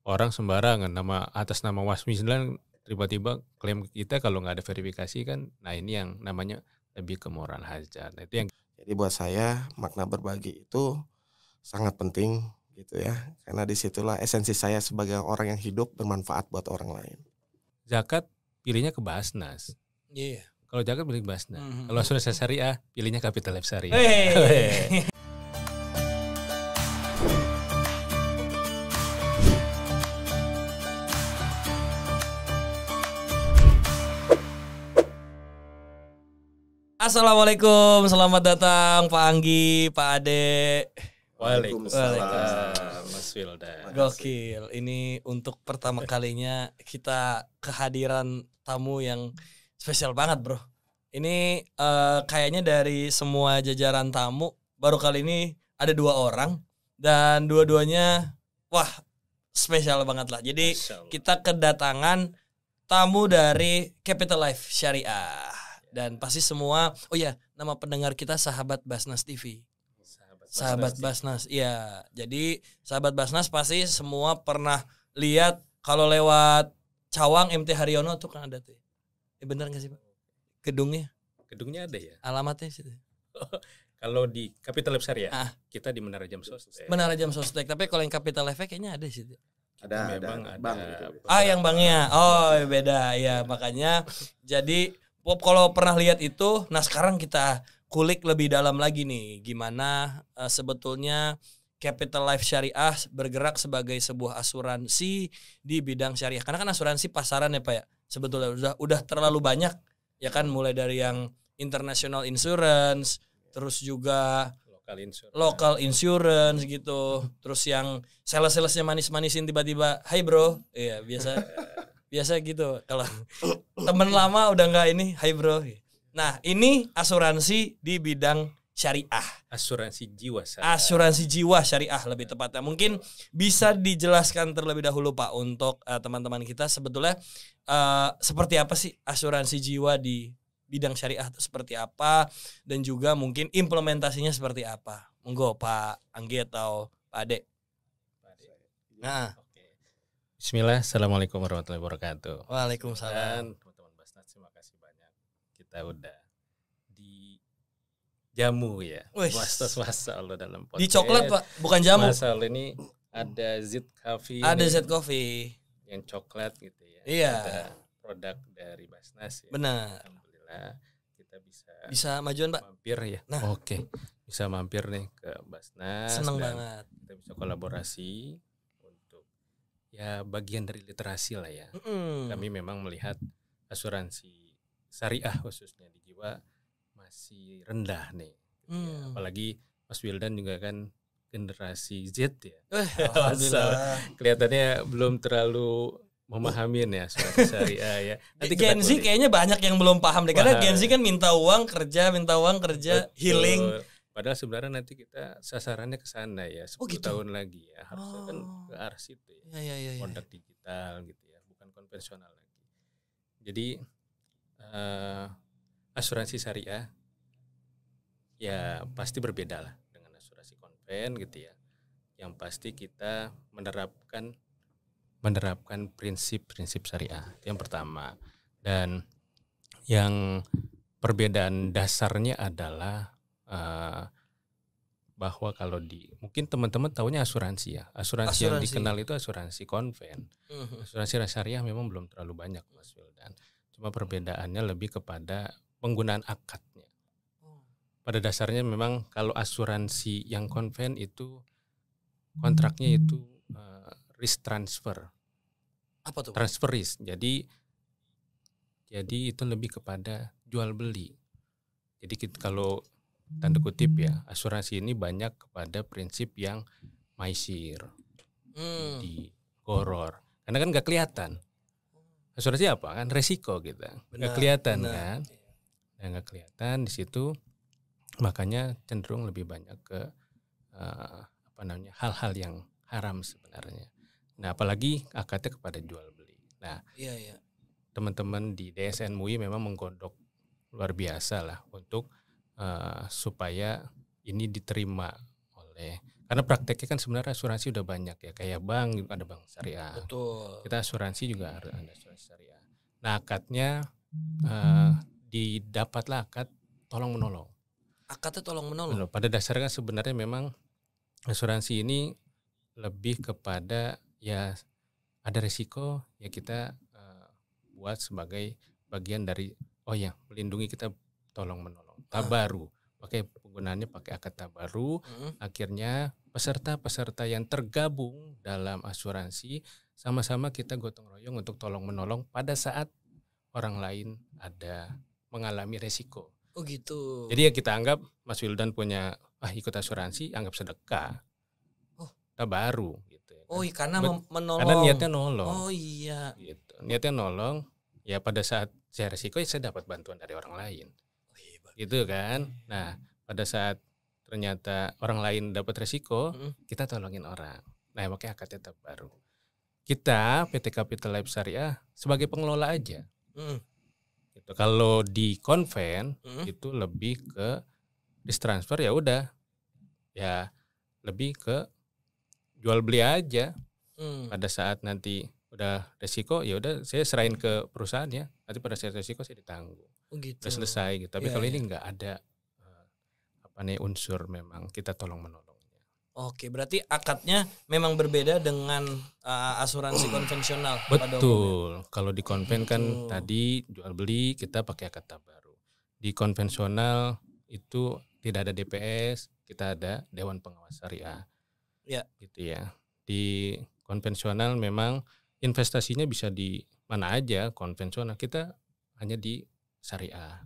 orang sembarangan atas nama Wasmi 9 tiba-tiba klaim kita kalau nggak ada verifikasi kan. Nah ini yang namanya lebih ke moral hazard. Nah, itu yang Jadi buat saya makna berbagi itu sangat penting gitu ya. Karena disitulah esensi saya sebagai orang yang hidup bermanfaat buat orang lain. zakat pilihnya ke Basnas. Iya. Kalau zakat pilih ke Basnas. Kalau asuransi syariah pilihnya Capital Life Syariah. Hey. Assalamualaikum, selamat datang Pak Anggi, Pak Ade. Waalaikumsalam Mas Wildan. Gokil, ini untuk pertama kalinya kita kehadiran tamu yang spesial banget bro. Ini kayaknya dari semua jajaran tamu baru kali ini ada 2 orang dan dua-duanya wah spesial banget lah. Jadi kita kedatangan tamu dari Capital Life Syariah. Dan pasti semua, oh ya, nama pendengar kita sahabat Basnas TV. Sahabat Basnas, iya. Jadi sahabat Basnas pasti semua pernah lihat kalau lewat Cawang MT Haryono tuh kan ada tuh. Bener nggak sih Pak? Gedungnya? Gedungnya ada ya. Alamatnya situ. Kalau di Capital Life Syariah, kita di Menara Jam Sostek. Menara Jam Sostek, tapi kalau yang Capital Life kayaknya ada situ. Ada Bang gitu. Yang banknya. Oh beda ya, makanya jadi kalau pernah lihat itu, nah sekarang kita kulik lebih dalam lagi nih, gimana sebetulnya Capital Life Syariah bergerak sebagai sebuah asuransi di bidang syariah. Karena kan asuransi pasaran ya Pak ya, sebetulnya udah terlalu banyak ya kan, mulai dari yang international insurance, terus juga local insurance gitu, terus yang salesnya manis-manisin tiba-tiba, "Hai bro," iya biasa gitu. Kalau temen lama udah nggak ini, "Hai bro." Nah ini asuransi di bidang syariah. Asuransi jiwa syariah. Asuransi jiwa syariah lebih tepatnya. Mungkin bisa dijelaskan terlebih dahulu Pak untuk teman-teman kita sebetulnya seperti apa sih asuransi jiwa di bidang syariah itu seperti apa, dan juga mungkin implementasinya seperti apa. Monggo Pak Anggi atau Pak Ade. Nah. Bismillah, assalamualaikum warahmatullahi wabarakatuh. Waalaikumsalam. Teman-teman Basnas, terima kasih banyak. Kita udah dijamu ya. Masya Allah dalam podcast. Di coklat Pak, bukan jamu. Masya Allah, ini ada Z Coffee. Ada Z Coffee. Yang coklat gitu ya. Iya. Ada produk dari Basnas ya. Benar. Alhamdulillah kita bisa majuan Pak. Mampir ya. Nah. Oke. Bisa mampir nih ke Basnas. Seneng banget. Kita bisa kolaborasi. Ya bagian dari literasi lah ya. Kami memang melihat asuransi syariah khususnya di jiwa masih rendah nih. Ya, apalagi Mas Wildan juga kan generasi Z ya. Alhamdulillah. Kelihatannya belum terlalu memahami ya asuransi syariah ya. Nanti Gen Z kayaknya banyak yang belum paham deh. Karena Gen Z kan minta uang kerja, Betul. healing. Padahal sebenarnya nanti kita sasarannya ke sana ya, 10 gitu? tahun lagi ya. Harusnya kan ke arah situ ya. Produk digital gitu ya, bukan konvensional lagi. Jadi asuransi syariah ya pasti berbeda lah dengan asuransi konven gitu ya. Yang pasti kita menerapkan prinsip-prinsip syariah. Itu yang pertama. Dan yang perbedaan dasarnya adalah bahwa kalau mungkin teman-teman tahunya asuransi ya. Asuransi yang dikenal itu asuransi konven. Asuransi syariah memang belum terlalu banyak Mas Wildan. Cuma perbedaannya lebih kepada penggunaan akadnya. Pada dasarnya memang kalau asuransi yang konven itu kontraknya itu risk transfer. Apa tuh? Transfer risk. Jadi itu lebih kepada jual beli. Jadi kalau tanda kutip ya, asuransi ini banyak kepada prinsip yang maisir, di goror. Karena kan nggak kelihatan. Asuransi apa kan resiko gitu, nggak kelihatan kan, nggak kelihatan di situ. Makanya cenderung lebih banyak ke hal-hal yang haram sebenarnya. Nah apalagi akadnya kepada jual beli. Nah teman-teman di DSN MUI memang menggodok luar biasa lah untuk supaya ini diterima oleh, Karena prakteknya kan sebenarnya asuransi udah banyak ya, kayak bank ada bank syariah. Betul. Kita asuransi juga ada asuransi syariah. Nah, akadnya didapatlah akad tolong menolong. Akadnya tolong menolong. Pada dasarnya sebenarnya memang asuransi ini lebih kepada ya ada resiko ya kita buat sebagai bagian dari melindungi kita tolong menolong. Tabaru, penggunaannya pakai akad tabaru. Akhirnya peserta-peserta yang tergabung dalam asuransi sama-sama kita gotong royong untuk tolong menolong pada saat orang lain ada mengalami resiko. Oh gitu. Jadi ya kita anggap Mas Wildan punya ikut asuransi, anggap sedekah. Tabaru gitu. Oh iya, karena menolong. Karena niatnya nolong. Oh iya. Gitu. Niatnya nolong. Ya pada saat saya resiko ya saya dapat bantuan dari orang lain. Oh, iya, gitu kan. Nah pada saat ternyata orang lain dapat resiko, kita tolongin orang. Nah makanya akadnya tabaru. Kita PT Capital Life Syariah sebagai pengelola aja. Gitu. Kalau di konven itu lebih ke risk transfer ya udah. Ya lebih ke jual beli aja. Pada saat nanti udah resiko ya udah saya serahin ke perusahaan ya. Nanti pada saat resiko saya ditanggung. Oh gitu. Udah selesai gitu. Tapi kalau ini nggak ada unsur memang kita tolong menolongnya. Oke, berarti akadnya memang berbeda dengan asuransi konvensional. Betul. Kalau di konven kan tadi jual beli kita pakai akad tabaru. Di konvensional itu tidak ada DPS, kita ada Dewan Pengawas Syariah. Ya. Gitu ya. Di konvensional memang investasinya bisa di mana aja konvensional, kita hanya di syariah.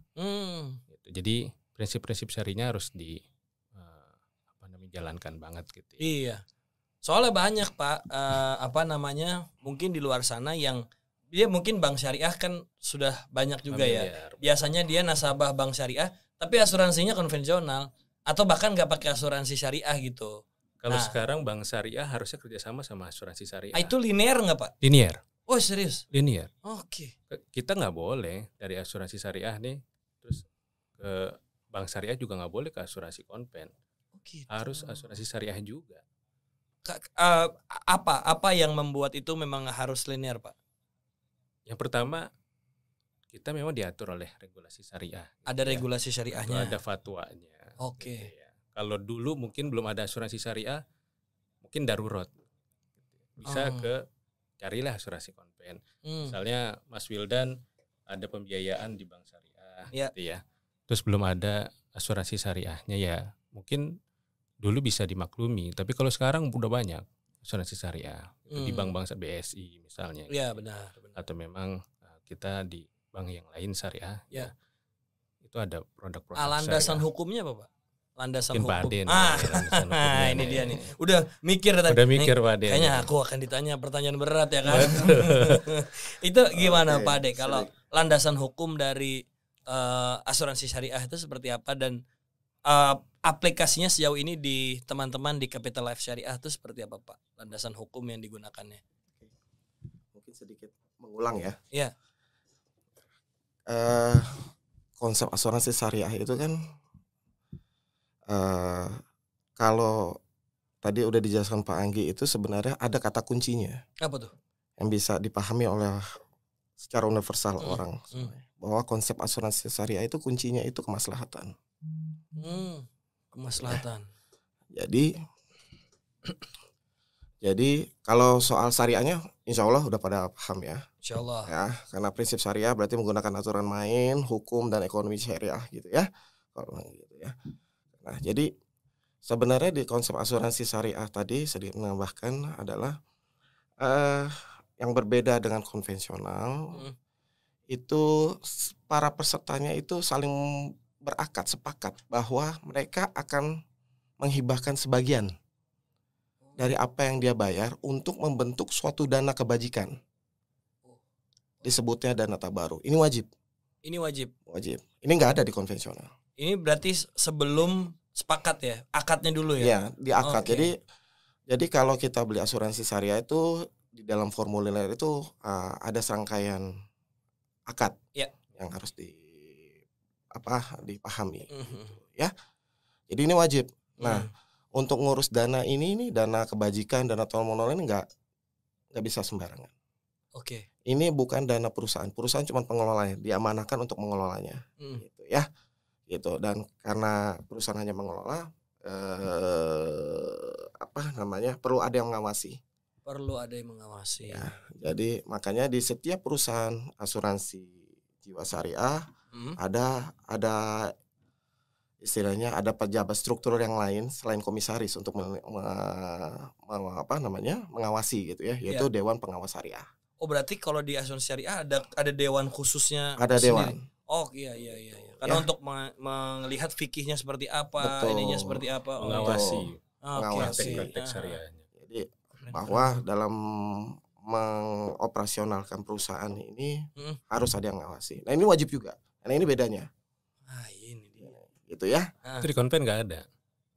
Gitu. Jadi prinsip-prinsip syariahnya harus dijalankan banget gitu. Iya. Soalnya banyak Pak mungkin di luar sana yang dia mungkin bank syariah kan sudah banyak juga ya. Biasanya dia nasabah bank syariah tapi asuransinya konvensional atau bahkan nggak pakai asuransi syariah gitu. Kalau sekarang bank syariah harusnya kerjasama sama asuransi syariah. Itu linear nggak Pak? Linear. Oh serius? Linear. Oke. Kita nggak boleh dari asuransi syariah nih terus ke bank syariah juga nggak boleh ke asuransi konven. Gitu. Harus asuransi syariah juga. Apa yang membuat itu memang harus linear Pak? Yang pertama kita memang diatur oleh regulasi syariah. Ada regulasi syariahnya. Ada fatwanya. Oke. Gitu ya. Kalau dulu mungkin belum ada asuransi syariah, mungkin darurat. Bisa carilah asuransi konven. Misalnya Mas Wildan ada pembiayaan di bank syariah, gitu ya. Terus belum ada asuransi syariahnya ya, mungkin dulu bisa dimaklumi. Tapi kalau sekarang udah banyak asuransi syariah di bank-bank BSI misalnya. Iya benar. Atau memang kita di bank yang lain syariah. Ya. Itu ada produk-produk. Landasan hukumnya apa Pak? Landasan hukum. Ini dia nih. Udah mikir tadi. Udah mikir Pak Ade. Kayaknya aku akan ditanya pertanyaan berat ya kan. Itu gimana Pak Ade kalau landasan hukum dari asuransi syariah itu seperti apa dan aplikasinya sejauh ini di teman-teman di Capital Life Syariah itu seperti apa Pak? Landasan hukum yang digunakannya. Mungkin sedikit mengulang ya. Iya. Konsep asuransi syariah itu kan kalau tadi udah dijelaskan Pak Anggi itu sebenarnya ada kata kuncinya. Apa tuh? Yang bisa dipahami oleh secara universal orang. Bahwa konsep asuransi syariah itu kuncinya itu kemaslahatan. Kemaslahatan. Jadi kalau soal syariahnya insya Allah udah pada paham ya. Insya Allah. Ya, karena prinsip syariah berarti menggunakan aturan main, hukum dan ekonomi syariah gitu ya. Kalau gitu ya. Nah, jadi sebenarnya di konsep asuransi syariah tadi sedikit menambahkan adalah yang berbeda dengan konvensional. Itu para pesertanya itu saling sepakat bahwa mereka akan menghibahkan sebagian dari apa yang dia bayar untuk membentuk suatu dana kebajikan. Disebutnya dana tabaru. Ini wajib. Wajib. Ini nggak ada di konvensional. Ini berarti sebelum sepakat ya, akadnya dulu ya? Iya, di akad. Jadi kalau kita beli asuransi syariah itu di dalam formulir itu ada serangkaian akad yang harus dipahami, ya. Jadi ini wajib. Nah, untuk ngurus dana ini dana kebajikan, dana tolong-menolong ini nggak bisa sembarangan. Oke. Ini bukan dana perusahaan. Perusahaan cuma pengelolanya, diamanahkan untuk mengelolanya, gitu ya, gitu. Dan karena perusahaan hanya mengelola, perlu ada yang mengawasi. Perlu ada yang mengawasi. Ya, jadi makanya di setiap perusahaan asuransi jiwa syariah ada istilahnya ada pejabat struktur yang lain selain komisaris untuk mengawasi gitu ya, yaitu Dewan Pengawas Syariah. Oh, berarti kalau di asuransi syariah ada dewan khususnya. Ada sendiri. dewan. Oh iya. Karena untuk melihat fikihnya seperti apa, ininya seperti apa, mengawasi mengawasi praktek syariahnya. Jadi bahwa dalam mengoperasionalkan perusahaan ini harus ada yang ngawasi. Nah, ini wajib juga. Nah, ini bedanya. Ini dia. Gitu ya. Itu di konven nggak ada.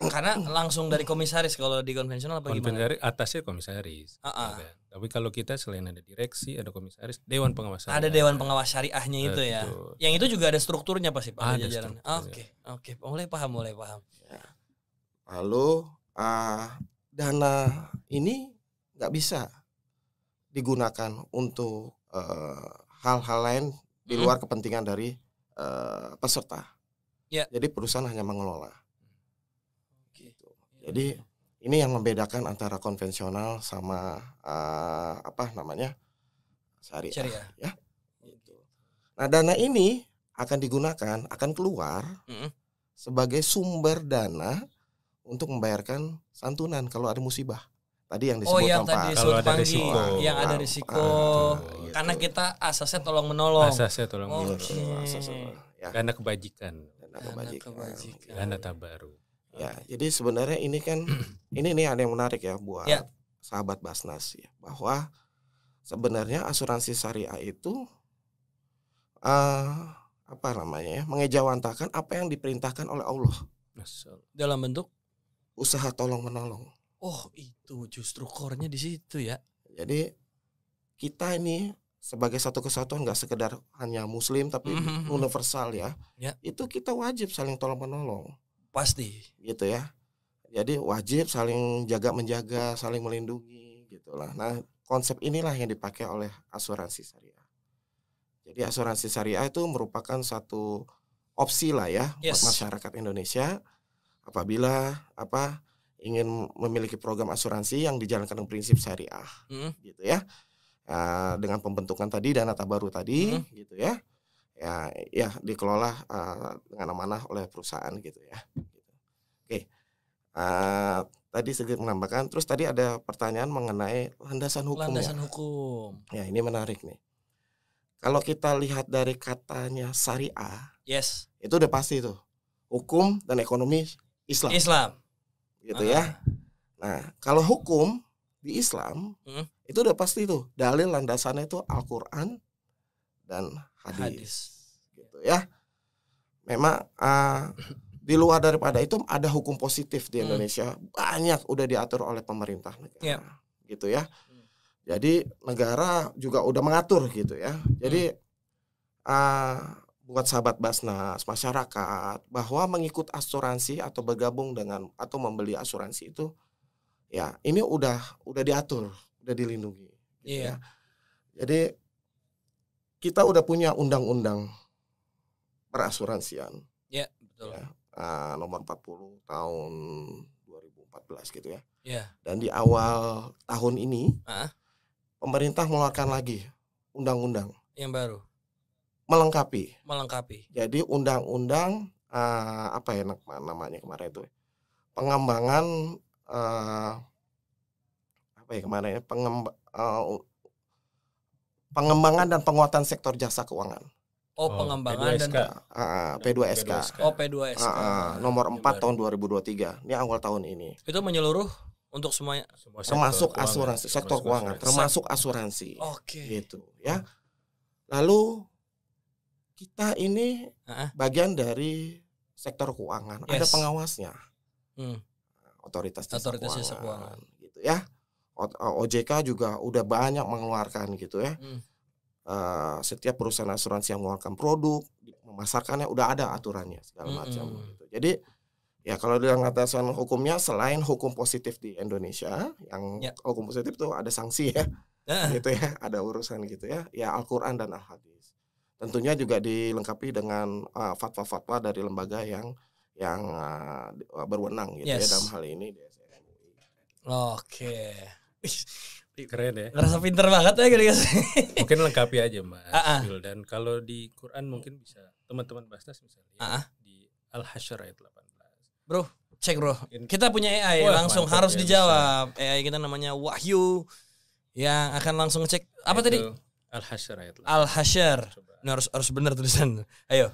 Karena langsung dari komisaris, kalau di konvensional apa gimana? Atasnya komisaris. Tapi kalau kita selain ada direksi, ada komisaris, Dewan Pengawas Syariah. Ada Dewan Pengawas Syariahnya itu ya. Betul. Yang itu juga ada strukturnya pasti Pak, Ada jajaran. Oke. Mulai paham. Ya. Lalu dana ini nggak bisa digunakan untuk hal-hal lain di luar kepentingan dari peserta. Ya. Jadi perusahaan hanya mengelola. Jadi ini yang membedakan antara konvensional sama syariah. Ya. Gitu. Nah, dana ini akan digunakan, akan keluar sebagai sumber dana untuk membayarkan santunan kalau ada musibah. Tadi yang disebut yang tadi kalau ada Panggi, risiko. yang ada risiko. Gitu. Karena kita asasnya tolong menolong. Asasnya tolong menolong. Ya. Dana kebajikan. Dana tabaru. Ya, jadi sebenarnya ini kan ini nih ada yang menarik ya buat sahabat Basnas ya, bahwa sebenarnya asuransi syariah itu mengejawantakan apa yang diperintahkan oleh Allah dalam bentuk usaha tolong menolong. Oh, itu justru core-nya di situ ya. Jadi kita ini sebagai satu kesatuan, nggak sekedar hanya Muslim tapi universal ya. Itu kita wajib saling tolong menolong. Pasti gitu ya. Jadi wajib saling jaga menjaga, saling melindungi gitulah. Nah, konsep inilah yang dipakai oleh asuransi syariah. Jadi asuransi syariah itu merupakan satu opsi lah ya buat masyarakat Indonesia apabila ingin memiliki program asuransi yang dijalankan dengan prinsip syariah. Gitu ya. Dengan pembentukan tadi dana tabaru tadi gitu ya. Ya dikelola dengan amanah oleh perusahaan gitu ya. Oke. Tadi sedikit menambahkan. Terus tadi ada pertanyaan mengenai landasan hukumnya. Landasan hukum. Ya, ini menarik nih. Kalau kita lihat dari katanya syariah, itu udah pasti tuh hukum dan ekonomi Islam. Gitu ya. Nah, kalau hukum di Islam itu udah pasti tuh dalil landasannya itu Al-Qur'an dan hadis. Gitu ya. Memang di luar daripada itu ada hukum positif di Indonesia, banyak udah diatur oleh pemerintah negara. Gitu ya. Jadi negara juga udah mengatur gitu ya. Jadi buat sahabat Basnas, masyarakat, bahwa mengikut asuransi atau bergabung dengan atau membeli asuransi itu ya ini udah diatur, udah dilindungi gitu ya. Jadi kita udah punya undang-undang perasuransian. Ya, betul. Ya, nomor 40 tahun 2014 gitu ya. Dan di awal tahun ini pemerintah mengeluarkan lagi undang-undang yang baru melengkapi. Jadi undang-undang namanya kemarin itu pengembangan pengembangan dan penguatan sektor jasa keuangan. Pengembangan P2SK. dan P2SK. P2SK. Nomor 4 tahun 2023. Ini awal tahun ini. Itu menyeluruh untuk semuanya, termasuk asuransi, sektor keuangan, termasuk asuransi. Gitu ya. Lalu kita ini bagian dari sektor keuangan, ada pengawasnya. Otoritas Jasa Keuangan gitu ya. OJK juga udah banyak mengeluarkan gitu ya. Setiap perusahaan asuransi yang mengeluarkan produk, memasarkannya udah ada aturannya segala macam gitu. Jadi Ya kalau dalam landasan hukumnya selain hukum positif di Indonesia, yang Ya. hukum positif tuh ada sanksi ya, gitu ya, ada urusan gitu ya. Ya Al-Qur'an dan Al-Hadis. Tentunya juga dilengkapi dengan fatwa-fatwa dari lembaga yang berwenang gitu ya Yes. dalam hal ini DSN MUI. Oke. Keren ya. Ngerasa pinter banget ya guys. Mungkin lengkapi aja Mas Ah, ah. Wildan. Kalau di Quran mungkin bisa teman-teman Basnas bisa lihat Ah, ah. di Al-Hasyr ayat 18. Bro, cek bro. Mungkin- Kita punya AI Wah, langsung mantap harus ya, dijawab. AI kita namanya Wahyu yang akan langsung cek apa tadi? Itu Al-Hasyr ayat 18. Al-Hasyr. Coba. Ini harus benar tulisan. Ayo,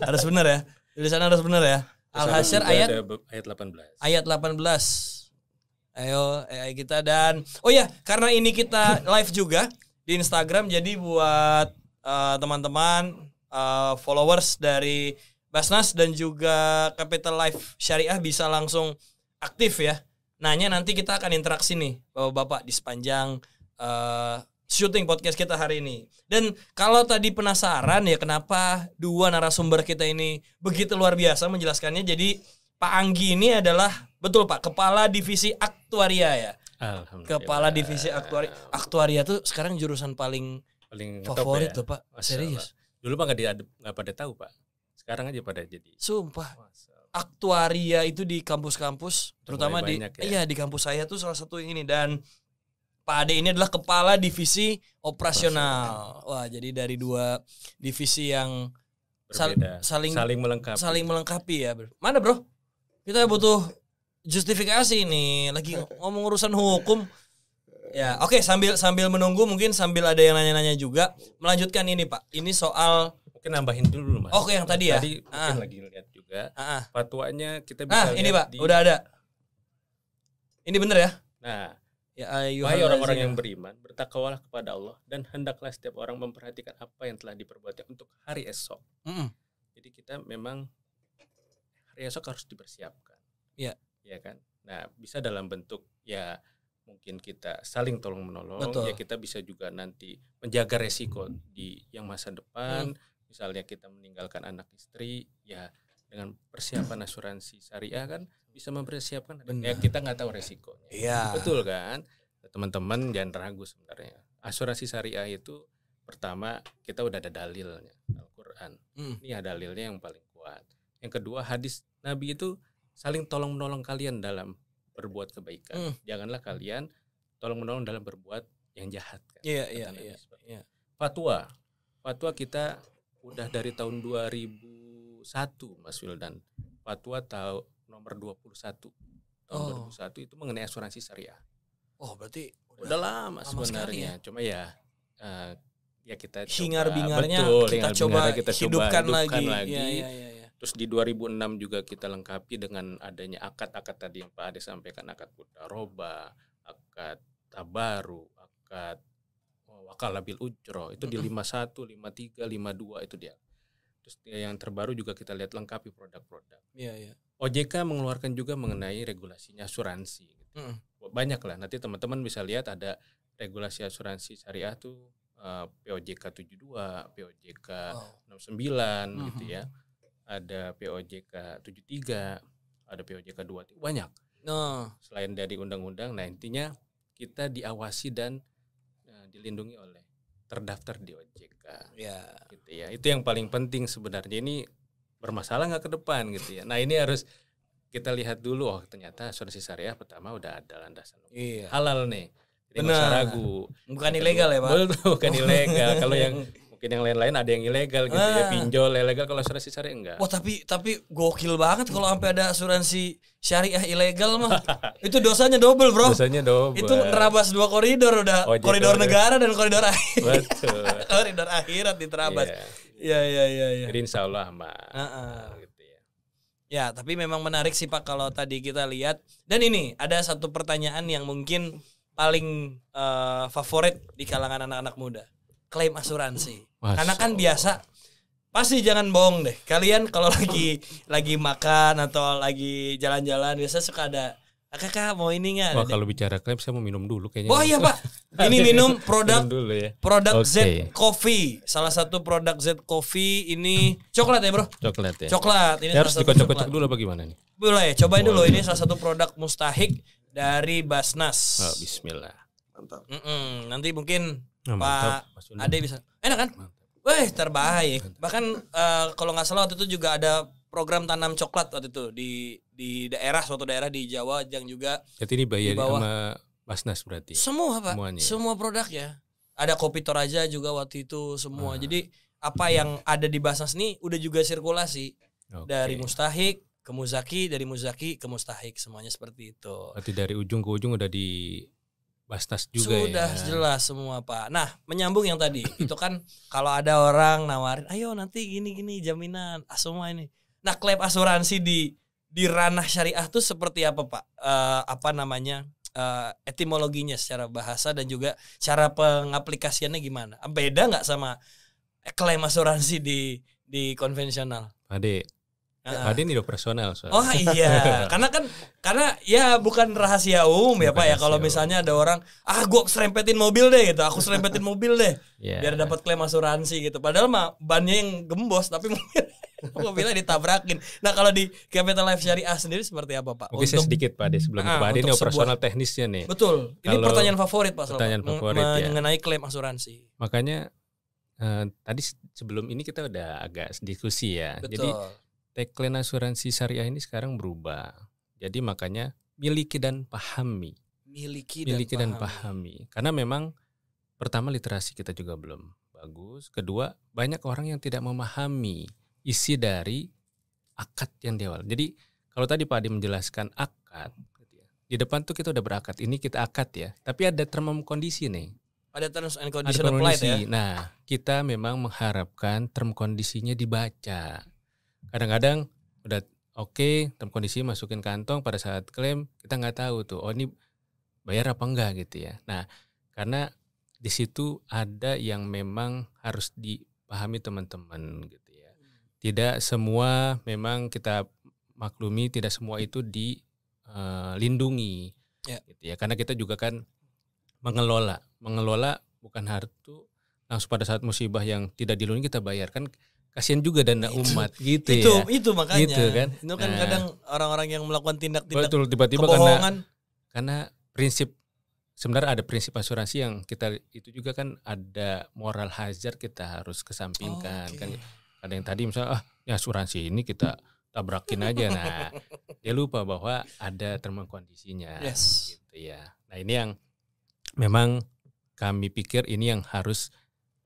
harus benar ya. Tulisan harus benar ya. Al-Hasyr Juga ayat ada ayat 18. ayat 18. Ayo AI kita dan oh ya, karena ini kita live juga di Instagram, jadi buat teman-teman followers dari Basnas dan juga Capital Life Syariah bisa langsung aktif ya. Nanya, nanti kita akan interaksi nih Bapak-bapak di sepanjang syuting podcast kita hari ini. Dan kalau tadi penasaran ya kenapa dua narasumber kita ini begitu luar biasa menjelaskannya, jadi Pak Anggi ini adalah betul Pak, Kepala Divisi Aktuaria ya. Alhamdulillah. Kepala Divisi Aktuaria. Aktuaria tuh sekarang jurusan paling top favorit ya. tuh Pak. Masya Serius. Allah. Dulu Pak nggak pada tahu Pak. Sekarang aja pada jadi. Sumpah. Masya Allah. Aktuaria itu di kampus-kampus, terutama di banyak ya. iya di kampus saya tuh salah satu ini, dan Pak Ade ini adalah Kepala Divisi Operasional. Wah, jadi dari dua divisi yang Berbeda. saling saling melengkapi ya. Mana bro? Kita butuh justifikasi nih, lagi ngomong urusan hukum. Ya, oke, sambil menunggu mungkin sambil ada yang nanya-nanya juga. Melanjutkan ini Pak. Ini soal Mungkin nambahin dulu Mas. Oke, yang tadi ya? Tadi mungkin lagi lihat juga. Fatwanya kita bisa ini lihat Pak, udah ada. Ini bener ya? Nah, Ya, wahai orang-orang yang beriman, bertakwalah kepada Allah dan hendaklah setiap orang memperhatikan apa yang telah diperbuatnya untuk hari esok. Jadi kita memang hari esok harus dipersiapkan. Iya. Ya kan? Nah, bisa dalam bentuk ya mungkin kita saling tolong menolong. Betul. Ya kita bisa juga nanti menjaga resiko di yang masa depan. Misalnya kita meninggalkan anak istri, ya dengan persiapan asuransi syariah kan bisa mempersiapkan. Ya kita nggak tahu resikonya. Iya. Betul kan? Teman-teman jangan ragu sebenarnya. Asuransi syariah itu pertama kita udah ada dalilnya, Al-Qur'an. Ini ada dalilnya yang paling kuat. Yang kedua, hadis Nabi itu saling tolong menolong kalian dalam berbuat kebaikan. Janganlah kalian tolong menolong dalam berbuat yang jahat kan. Iya. Fatwa kita udah dari tahun 2001 Mas Wildan. Fatwa nomor 21 tahun 2001 itu mengenai asuransi syariah. Oh, berarti Udah lama sekali sebenarnya. ya. Cuma ya kita hingar-bingarnya kita coba hidupkan lagi. Iya. Terus di 2006 juga kita lengkapi dengan adanya akad-akad tadi yang Pak Ade sampaikan, akad mudharabah, akad tabaru, akad wakalah bil ujro, itu di 51, 53, 52 itu dia. Terus yang terbaru juga kita lihat lengkapi produk-produk. Iya. OJK mengeluarkan juga mengenai regulasinya asuransi. Gitu. Banyak lah, nanti teman-teman bisa lihat ada regulasi asuransi syariah tuh POJK 72, POJK 69 gitu ya. Ada POJK 73, ada POJK 23, banyak. Selain dari undang-undang, nah intinya kita diawasi dan dilindungi oleh terdaftar di OJK. Ya. Gitu ya. Itu yang paling penting sebenarnya, ini bermasalah nggak ke depan gitu ya. Nah ini harus kita lihat dulu, oh ternyata asuransi syariah pertama udah ada landasan halal nih. Jadi nggak usah ragu. Bukan ilegal ya Pak? Betul, bukan ilegal. Kalau yang mungkin yang lain-lain ada yang ilegal gitu ya, pinjol ilegal, kalau asuransi syariah enggak. Wah tapi gokil banget kalau sampai ada asuransi syariah ilegal mah. Itu dosanya double bro. Dosanya double. Itu nerabas 2 koridor udah. OJK koridor negara dan koridor akhirat. Betul. Koridor akhirat diterabas. Iya. Jadi insya Allah aman. Gitu ya. Ya tapi memang menarik sih Pak kalau tadi kita lihat. Dan ini ada satu pertanyaan yang mungkin paling favorit di kalangan anak-anak muda. Klaim asuransi. Karena kan biasa, pasti jangan bohong deh. Kalian kalau lagi makan atau lagi jalan-jalan biasa suka ada Kakak mau ini nggak? Wah, kalau bicara klaim saya mau minum dulu kayaknya. Oh iya Pak, ini minum produk Minum dulu ya. produk Oke. Z Coffee. Salah satu produk Z Coffee ini coklat ya bro? Coklat ya. Coklat. Ini Saya harus salah satu dikocok-kocok coklat. dulu apa gimana nih? Boleh, cobain dulu. Ini salah satu produk Mustahik dari Basnas. Oh, bismillah. Mantap. Nanti mungkin Nah, mantap, Pak Mas Uli. Ade bisa. Enak kan? Weh, terbaik. Bahkan kalau nggak salah waktu itu juga ada program tanam coklat waktu itu di daerah, suatu daerah di Jawa yang juga Jadi ini bayar di bawah. sama Basnas berarti. semua Pak, Semuanya. semua produk ya. Ada Kopi Toraja juga waktu itu semua. Ah. Jadi apa yang ada di Basnas nih udah juga sirkulasi Oke. dari Mustahik ke Muzaki, dari Muzaki ke Mustahik, semuanya seperti itu. Berarti dari ujung ke ujung udah di Basnas juga Sudah ya. jelas semua Pak. Nah menyambung yang tadi itu kan kalau ada orang nawarin, ayo nanti gini jaminan semua ini. Nah klaim asuransi di ranah syariah tuh seperti apa Pak? Apa namanya etimologinya secara bahasa dan juga cara pengaplikasiannya gimana? Beda nggak sama klaim asuransi di konvensional? Ade. Ade ini udah personal soalnya. Oh iya, karena ya bukan rahasia umum ya Bukan Pak ya. rahasia Kalau umum. misalnya ada orang, gue serempetin mobil deh gitu, aku serempetin mobil deh, Ya. biar dapat klaim asuransi gitu. Padahal mah bannya yang gembos, tapi mobilnya ditabrakin. Nah kalau di Capital Life Syariah sendiri seperti apa Pak? Mungkin saya sedikit Pak Ade sebelum ke Pak Ade ini untuk operasional teknisnya nih. Betul, ini Kalau pertanyaan favorit Pak. pertanyaan favorit, ya. mengenai klaim asuransi. Makanya tadi sebelum ini kita udah agak diskusi ya. Betul. Jadi tagline asuransi syariah ini sekarang berubah. Jadi makanya miliki dan pahami. Miliki Dan pahami. Karena memang pertama literasi kita juga belum bagus. Kedua banyak orang yang tidak memahami isi dari akad yang di awal. Jadi kalau tadi Pak Adi menjelaskan akad, gitu ya, di depan tuh kita udah berakad. Ini kita akad ya. Tapi ada term kondisi nih. Ada terms and Ada condition applied ya. Nah kita memang mengharapkan term kondisinya dibaca. Kadang-kadang udah oke, term kondisi masukin kantong, pada saat klaim kita nggak tahu tuh, oh ini bayar apa enggak gitu ya. Nah, karena di situ ada yang memang harus dipahami teman-teman gitu ya. Tidak semua memang kita maklumi, tidak semua itu dilindungi gitu ya. Karena kita juga kan mengelola bukan hartu langsung pada saat musibah yang tidak dilindungi kita bayar kan. Kasihan juga dana umat gitu ya. Itu makanya. Gitu kan. Itu kan Nah, kadang orang-orang yang melakukan tindak-tindak betul, tiba-tiba kebohongan. karena prinsip sebenarnya ada prinsip asuransi yang kita itu juga kan ada moral hazard kita harus kesampingkan kan. Ada yang tadi misalnya ya asuransi ini kita tabrakin aja. Nah, dia lupa bahwa ada term kondisinya. Yes. Gitu ya. Nah, ini yang memang kami pikir ini yang harus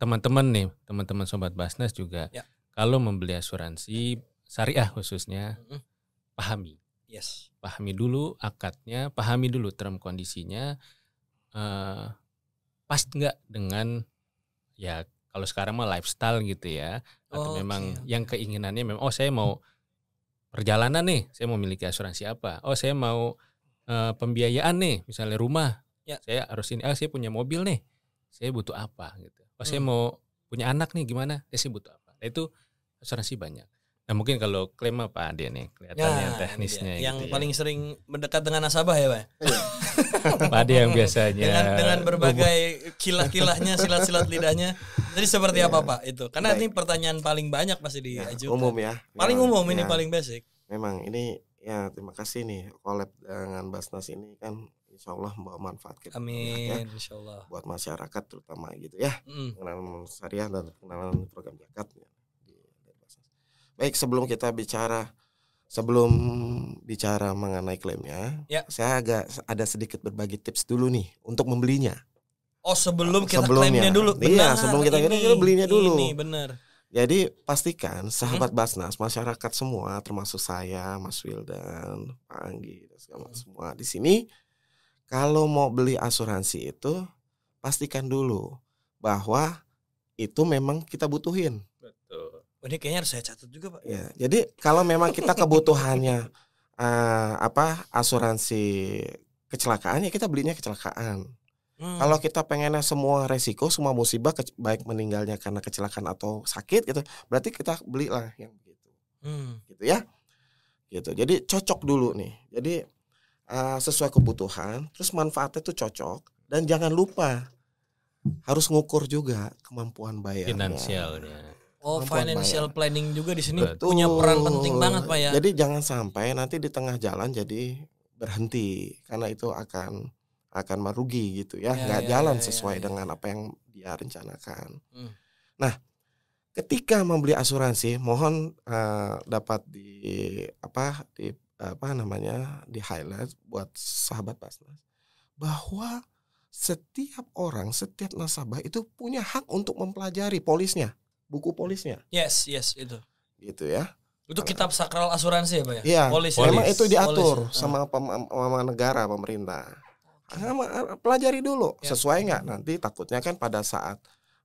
teman-teman sobat Basnas juga kalau membeli asuransi syariah khususnya pahami. Yes. Pahami dulu akadnya, pahami dulu term kondisinya, pas nggak dengan ya kalau sekarang mah lifestyle gitu ya, atau memang yang keinginannya memang saya mau perjalanan nih, saya mau memiliki asuransi apa, saya mau pembiayaan nih, misalnya rumah, saya harus ini, saya punya mobil nih, saya butuh apa gitu, saya mau punya anak nih gimana, saya butuh apa, nah, itu asuransi banyak. Nah mungkin kalau klaim apa dia nih kelihatannya teknisnya yang gitu paling sering mendekat dengan nasabah ya Pak. Pak Ade yang biasanya dengan berbagai kilah-kilahnya, silat-silat lidahnya. Jadi seperti apa Pak itu? Karena ini pertanyaan paling banyak pasti diajukan. Umum ya. Paling umum ini paling basic. Memang ini ya terima kasih nih collab dengan Basnas ini kan insya Allah membawa manfaat kita. Amin, insya Allah. Buat masyarakat terutama gitu ya. Pengenalan syariah dan pengenalan program zakat. Baik, sebelum bicara mengenai klaimnya, saya ada sedikit berbagi tips dulu nih untuk membelinya. Oh, sebelum kita klaimnya dulu. Iya, sebelum kita belinya dulu. Ini benar. Jadi pastikan sahabat Basnas, masyarakat semua termasuk saya, Mas Wildan, Pak Anggi, dan semua di sini, kalau mau beli asuransi itu pastikan dulu bahwa itu memang kita butuhin. Betul. Ini kayaknya harus saya catat juga Pak. Ya, jadi kalau memang kita kebutuhannya asuransi kecelakaan ya kita belinya kecelakaan. Kalau kita pengennya semua resiko, semua musibah baik meninggalnya karena kecelakaan atau sakit gitu, berarti kita belilah yang begitu. Gitu ya. Gitu. Jadi cocok dulu nih. Jadi sesuai kebutuhan, terus manfaatnya itu cocok, dan jangan lupa harus ngukur juga kemampuan bayarnya. Finansialnya. Oh, Kemampuan financial bayar. planning juga di sini Betul. punya peran penting banget Pak ya. Jadi jangan sampai nanti di tengah jalan jadi berhenti, karena itu akan merugi gitu ya, Ya, nggak ya, jalan ya, sesuai ya. dengan apa yang dia rencanakan. Hmm. Nah, ketika membeli asuransi, mohon dapat di highlight buat sahabat Basnas bahwa setiap orang, setiap nasabah itu punya hak untuk mempelajari polisnya, buku polisnya, Yes, itu. gitu ya. Itu kitab sakral asuransi ya Pak ya? Iya, Polis. memang itu diatur Polis. sama negara, pemerintah. Pelajari dulu, Ya. sesuai nggak, nanti takutnya kan pada saat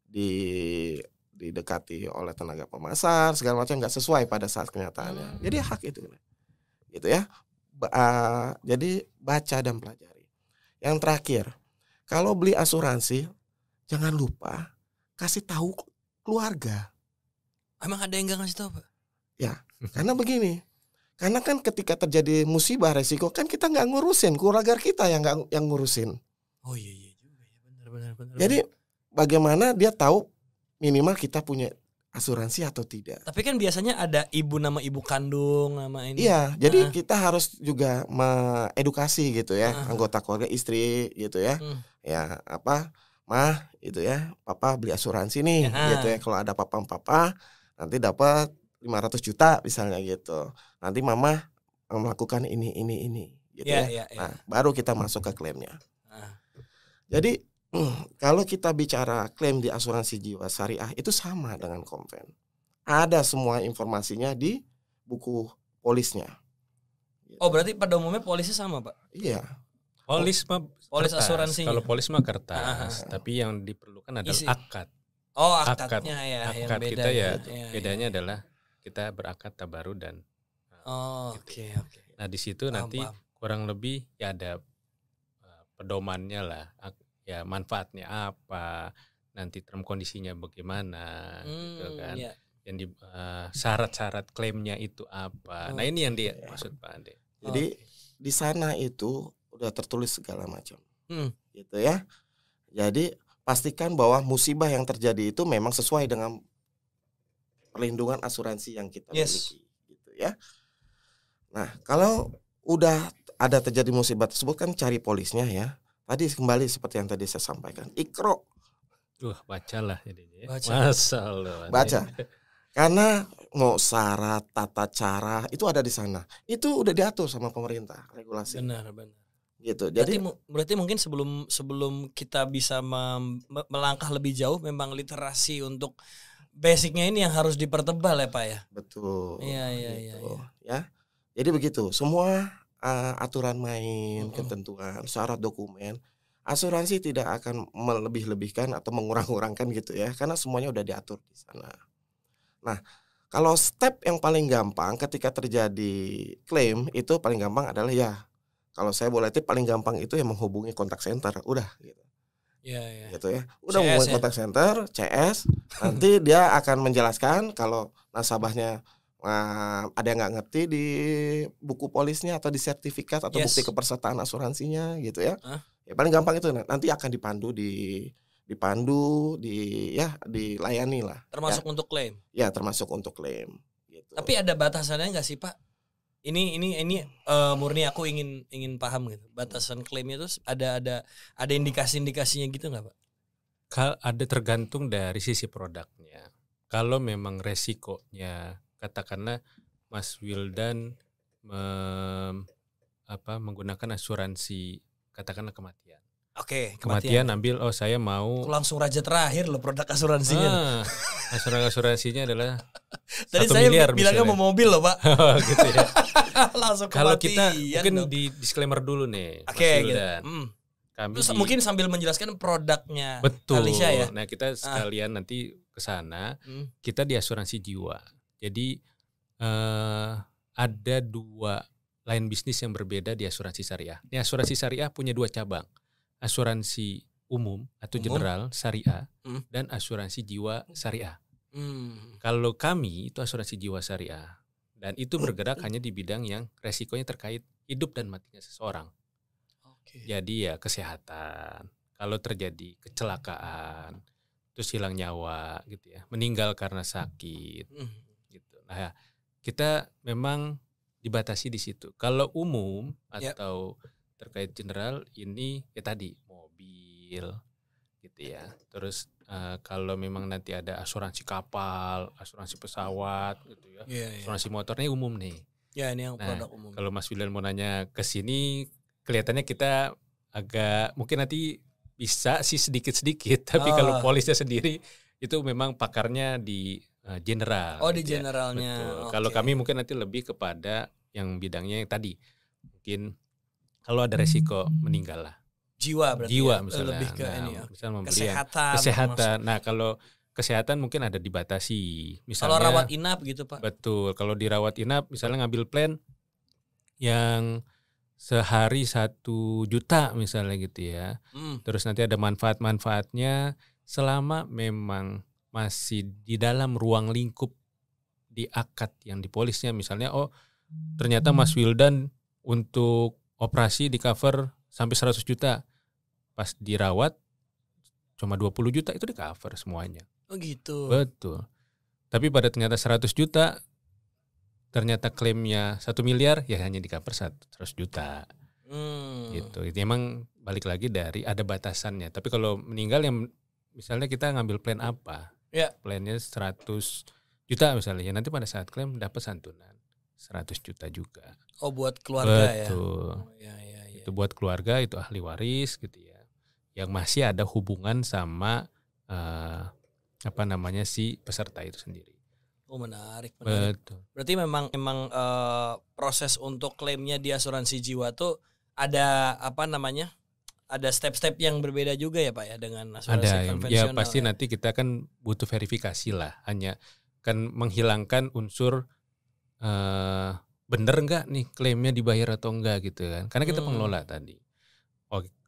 didekati oleh tenaga pemasar segala macam nggak sesuai pada saat kenyataannya. Jadi hak itu, gitu ya. Jadi baca dan pelajari. Yang terakhir, kalau beli asuransi jangan lupa kasih tahu keluarga. Emang ada yang nggak ngasih tahu Pak? Ya, karena begini. Karena kan ketika terjadi musibah resiko kan kita nggak ngurusin, keluarga kita yang ngurusin. Oh iya juga ya, benar. Jadi bagaimana dia tahu minimal kita punya asuransi atau tidak. Tapi kan biasanya ada nama ibu kandung, nama ini. Iya, jadi kita harus juga mengedukasi gitu ya, anggota keluarga, istri gitu ya. Ya, mah gitu ya, papa beli asuransi nih gitu ya. Kalau ada papa nanti dapat 500 juta misalnya gitu. Nanti mama melakukan ini gitu ya. Nah, baru kita masuk ke klaimnya. Jadi kalau kita bicara klaim di asuransi jiwa syariah itu sama dengan konven. Ada semua informasinya di buku polisnya. Oh, berarti pada umumnya polisnya sama, Pak? Iya. Polis asuransinya. Kalau polis mah kertas, tapi yang diperlukan adalah akad. Oh, akadnya ya, yang akad beda. Kita ya, bedanya adalah kita berakad tabaru dan Oke. Nah, di situ nanti kurang lebih ya ada pedomannya lah. Ya manfaatnya apa, nanti term kondisinya bagaimana, gitu kan. Iya. Yang di syarat-syarat klaimnya itu apa. Nah, ini yang dia maksud Pak Ade. Jadi di sana itu udah tertulis segala macam. Gitu ya. Jadi pastikan bahwa musibah yang terjadi itu memang sesuai dengan perlindungan asuransi yang kita miliki, gitu ya. Nah, kalau udah ada terjadi musibah tersebut kan cari polisnya ya. Tadi kembali seperti yang tadi saya sampaikan, Iqra. Bacalah jadinya. Masalah. Baca. Karena mau syarat, tata cara itu ada di sana. Itu udah diatur sama pemerintah, regulasi. Benar. Gitu. Jadi berarti mungkin sebelum kita bisa melangkah lebih jauh, memang literasi untuk basicnya ini yang harus dipertebal ya Pak ya. Betul. Iya. Ya. Jadi begitu. Semua aturan main, ketentuan, syarat dokumen, asuransi tidak akan melebih-lebihkan atau mengurang-urangkan gitu ya, karena semuanya udah diatur di sana. Nah, kalau step yang paling gampang ketika terjadi klaim itu paling gampang adalah kalau saya boleh tip paling gampang itu yang menghubungi kontak center, udah gitu. Iya. Gitu ya. Udah menghubungi kontak center, CS, nanti dia akan menjelaskan kalau nasabahnya ada yang nggak ngerti di buku polisnya atau di sertifikat atau bukti kepesertaan asuransinya gitu ya. Ya paling gampang itu nanti akan dilayani lah. Termasuk untuk klaim. Ya, termasuk untuk klaim gitu. Tapi ada batasannya nggak sih Pak? Ini murni aku ingin paham gitu. Batasan klaimnya itu ada indikasi-indikasinya gitu nggak Pak? Ada tergantung dari sisi produknya. Kalau memang resikonya, katakanlah Mas Wildan menggunakan asuransi katakanlah kematian. Oke, kematian ambil saya mau langsung raja terakhir loh produk asuransinya. Asuransinya adalah tadi 1 saya miliar bilangnya misalnya. mau mobil loh Pak. Gitu ya. Langsung kalau kita mungkin dong. di disclaimer dulu nih. Oke, gitu. Kami mungkin sambil menjelaskan produknya. Betul. Alicia ya. Nah kita sekalian nanti ke sana. Kita di asuransi jiwa. Jadi ada 2 line bisnis yang berbeda di asuransi syariah. Ini asuransi syariah punya 2 cabang. Asuransi umum atau general syariah dan asuransi jiwa syariah. Kalau kami itu asuransi jiwa syariah. Dan itu bergerak hanya di bidang yang resikonya terkait hidup dan matinya seseorang. Oke. Jadi ya kesehatan. Kalau terjadi kecelakaan, terus hilang nyawa gitu ya, meninggal karena sakit gitu. Nah, kita memang dibatasi di situ. Kalau umum atau terkait general ini ya tadi mobil gitu ya. Terus kalau memang nanti ada asuransi kapal, asuransi pesawat gitu ya. Asuransi motornya umum nih. Ya, ini yang produk umum. Kalau Mas Wildan mau nanya ke sini, kelihatannya kita agak mungkin nanti bisa sih sedikit-sedikit, tapi kalau polisnya sendiri itu memang pakarnya di general. Oh, di gitu generalnya. Ya. Betul. Okay. Kalau kami mungkin nanti lebih kepada yang bidangnya yang tadi. Mungkin kalau ada resiko meninggal lah. Jiwa berarti. Jiwa ya? misalnya. Lebih ke ini ya. Misalnya Kesehatan. Nah, kalau kesehatan mungkin ada dibatasi. Misalnya kalau rawat inap gitu, Pak. Betul. Kalau dirawat inap misalnya ngambil plan yang sehari 1 juta misalnya gitu ya. Terus nanti ada manfaat-manfaatnya selama memang masih di dalam ruang lingkup di akad yang dipolisnya. Misalnya ternyata Mas Wildan untuk operasi di cover sampai 100 juta. Pas dirawat cuma 20 juta itu di cover semuanya. Oh gitu. Betul. Tapi pada ternyata 100 juta ternyata klaimnya 1 miliar ya hanya di cover 100 juta. Gitu. Itu emang balik lagi dari ada batasannya. Tapi kalau meninggal yang misalnya kita ngambil plan apa? Ya. Plannya 100 juta misalnya. Ya nanti pada saat klaim dapat santunan 100 juta juga. Oh, buat keluarga. Betul. Ya. Itu buat keluarga, itu ahli waris gitu ya. Yang masih ada hubungan sama si peserta itu sendiri. Oh, menarik. Betul. Berarti memang proses untuk klaimnya di asuransi jiwa tuh ada ada step-step yang berbeda juga ya Pak ya dengan asuransi konvensional. Ya pasti nanti kita kan butuh verifikasi lah, hanya kan menghilangkan unsur bener nggak nih klaimnya dibayar atau enggak gitu kan, karena kita pengelola tadi.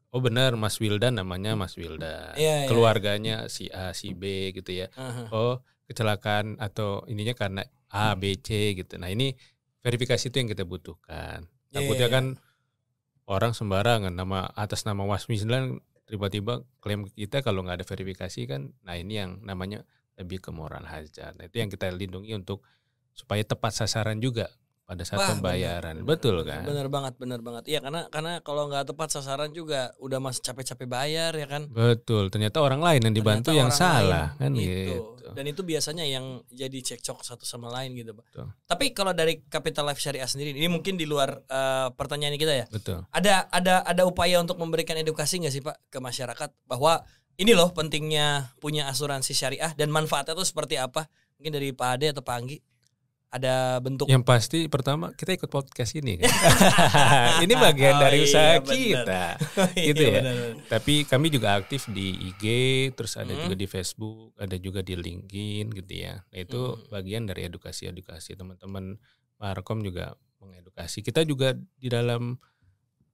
Oh benar Mas Wildan namanya Mas Wildan, keluarganya si A si B gitu ya. Oh kecelakaan atau ininya karena A B C gitu. Nah ini verifikasi itu yang kita butuhkan. Takutnya kan orang sembarangan atas nama Mas Wildan tiba-tiba klaim kita kalau nggak ada verifikasi kan. Nah ini yang namanya lebih ke moral hazard. Nah, itu yang kita lindungi untuk supaya tepat sasaran juga pada saat pembayaran. Betul kan? Benar banget. Iya karena kalau nggak tepat sasaran juga udah masih capek-capek bayar ya kan. Betul. Ternyata orang lain yang dibantu yang salah kan gitu. Dan itu biasanya yang jadi cekcok satu sama lain gitu, Pak. Betul. Tapi kalau dari Capital Life Syariah sendiri, ini mungkin di luar pertanyaan kita ya. Betul. Ada upaya untuk memberikan edukasi nggak sih Pak ke masyarakat bahwa ini loh pentingnya punya asuransi syariah dan manfaatnya itu seperti apa? Mungkin dari Pak Ade atau Pak Anggi ada bentuk. Yang pasti pertama kita ikut podcast ini kan. Ini bagian dari usaha kita. Gitu ya. Bener. Tapi kami juga aktif di IG, terus ada juga di Facebook, ada juga di LinkedIn gitu ya. Nah itu bagian dari edukasi teman-teman Markom juga mengedukasi. Kita juga di dalam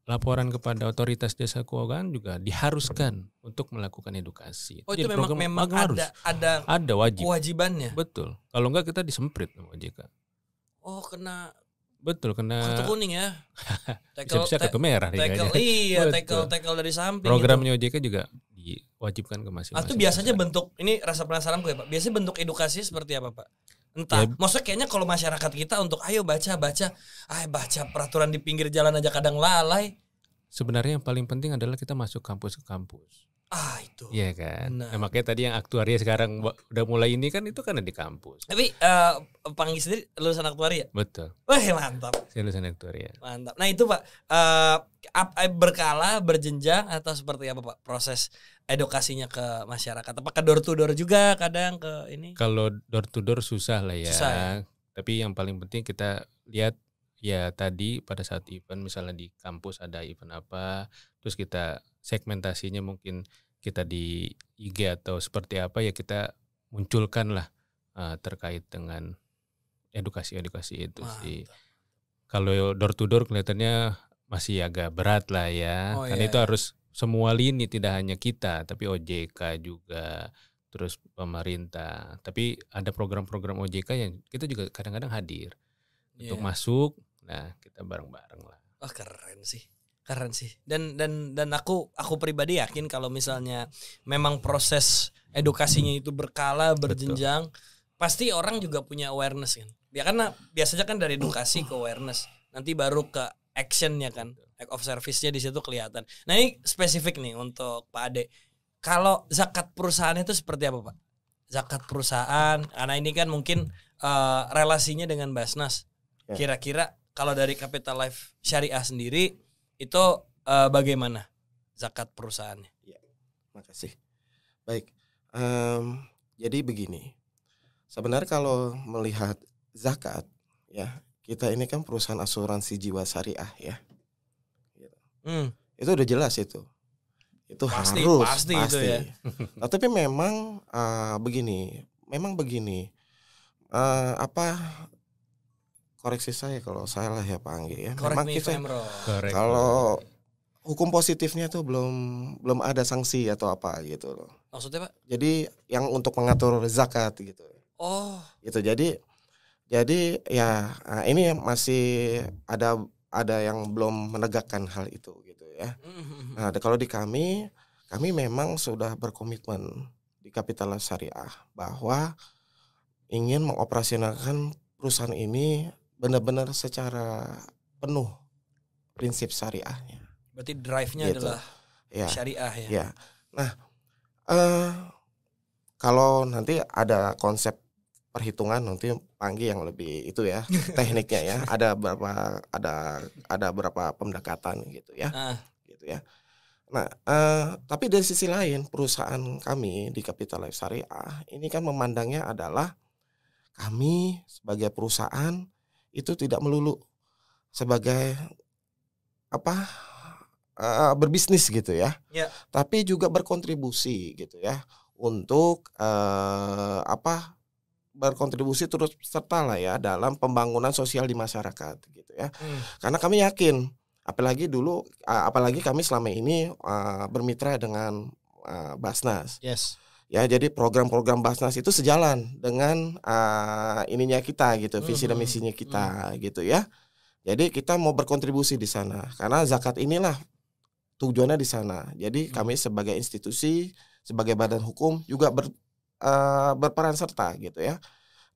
laporan kepada otoritas jasa keuangan juga diharuskan untuk melakukan edukasi. Oh itu memang ada wajib. Kewajibannya. Betul. Kalau enggak kita disemprit sama OJK. Oh kena. Betul kena. Kartu kuning ya. Bisa kartu merah. Tackle dari samping. Programnya OJK juga diwajibkan ke masing-masing. Itu biasanya bentuk ini rasa penasaran gue Pak. Biasanya bentuk edukasi seperti apa Pak? Entah, maksudnya kayaknya kalau masyarakat kita untuk ayo baca peraturan di pinggir jalan aja kadang lalai. Sebenarnya yang paling penting adalah kita masuk kampus ke kampus. Itu. Iya kan. Nah, makanya tadi yang aktuaria sekarang udah mulai ini kan itu karena di kampus. Tapi Panggi sendiri lulusan aktuaria? Betul. Wah mantap. Saya lulusan aktuaria. Mantap. Nah itu Pak, berkala, berjenjang atau seperti apa Pak proses edukasinya ke masyarakat? Apakah door to door juga kadang ke ini? Kalau door to door susah lah ya. Susah, ya? Tapi yang paling penting kita lihat ya tadi pada saat event misalnya di kampus ada event apa, terus kita segmentasinya mungkin kita di IG atau seperti apa ya kita munculkan lah terkait dengan edukasi itu sih. Kalau door to door kelihatannya masih agak berat lah ya. Karena itu harus semua lini, tidak hanya kita, tapi OJK juga, terus pemerintah. Tapi ada program-program OJK yang kita juga kadang-kadang hadir. untuk Iya. masuk. Nah, kita bareng-bareng lah. Oh, keren sih. Dan aku pribadi yakin kalau misalnya memang proses edukasinya itu berkala, berjenjang, pasti orang juga punya awareness kan. Ya karena biasanya kan dari edukasi ke awareness, nanti baru ke actionnya kan, act of service-nya di situ kelihatan. Nah ini spesifik nih untuk Pak Ade. Kalau zakat perusahaan itu seperti apa Pak? Zakat perusahaan, karena ini kan mungkin relasinya dengan Basnas. Ya. Kira-kira kalau dari Capital Life Syariah sendiri itu bagaimana zakat perusahaannya? Makasih. Baik. Jadi begini. Sebenarnya kalau melihat zakat, ya kita ini kan perusahaan asuransi jiwa syariah ya. Itu udah jelas itu. Itu Pasti harus itu ya. Nah, tapi memang begini. Koreksi saya kalau salah ya Pak Anggi ya. Correct Memang me if kita I'm wrong. Correct. kalau hukum positifnya tuh belum ada sanksi atau apa gitu loh. Maksudnya Pak? Jadi yang untuk mengatur zakat gitu. Oh, Gitu. Jadi ya ini masih ada yang belum menegakkan hal itu gitu ya. Nah, kalau di kami memang sudah berkomitmen di Capital Life Syariah bahwa ingin mengoperasionalkan perusahaan ini benar-benar secara penuh prinsip syariahnya. berarti drive-nya Gitu. adalah Ya. syariah ya. Ya. Nah, kalau nanti ada konsep perhitungan nanti Panggi yang lebih itu ya tekniknya ya. Ada berapa pendekatan gitu ya. Ah. Gitu ya. Nah, tapi dari sisi lain perusahaan kami di Capital Life Syariah ini kan memandangnya adalah kami sebagai perusahaan itu tidak melulu sebagai berbisnis gitu ya. Ya. Tapi juga berkontribusi gitu ya untuk berkontribusi turut serta lah ya dalam pembangunan sosial di masyarakat gitu ya. Karena kami yakin apalagi kami selama ini bermitra dengan Basnas. Yes. Ya, jadi program-program Basnas itu sejalan dengan ininya kita gitu, visi dan misinya kita gitu ya. Jadi kita mau berkontribusi di sana karena zakat inilah tujuannya di sana. Jadi kami sebagai institusi, sebagai badan hukum juga berperan serta gitu ya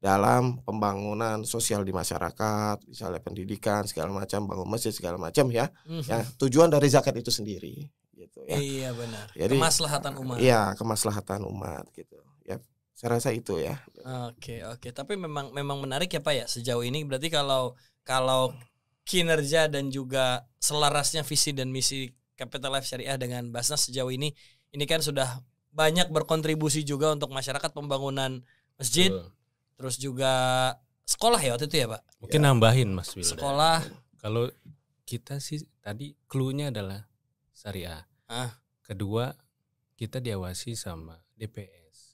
dalam pembangunan sosial di masyarakat, misalnya pendidikan segala macam, bangun masjid segala macam ya. Ya, tujuan dari zakat itu sendiri gitu ya. Iya benar. Jadi, kemaslahatan umat. Iya, kemaslahatan umat gitu. Ya, saya rasa itu ya. Oke. Tapi memang menarik ya Pak ya sejauh ini. Berarti kalau kinerja dan juga selarasnya visi dan misi Capital Life Syariah dengan Basnas sejauh ini kan sudah banyak berkontribusi juga untuk masyarakat, pembangunan masjid, terus juga sekolah ya waktu itu ya Pak. Mungkin nambahin Mas Wildan. Sekolah. Kalau kita sih tadi clue-nya adalah syariah. Kedua, kita diawasi sama DPS.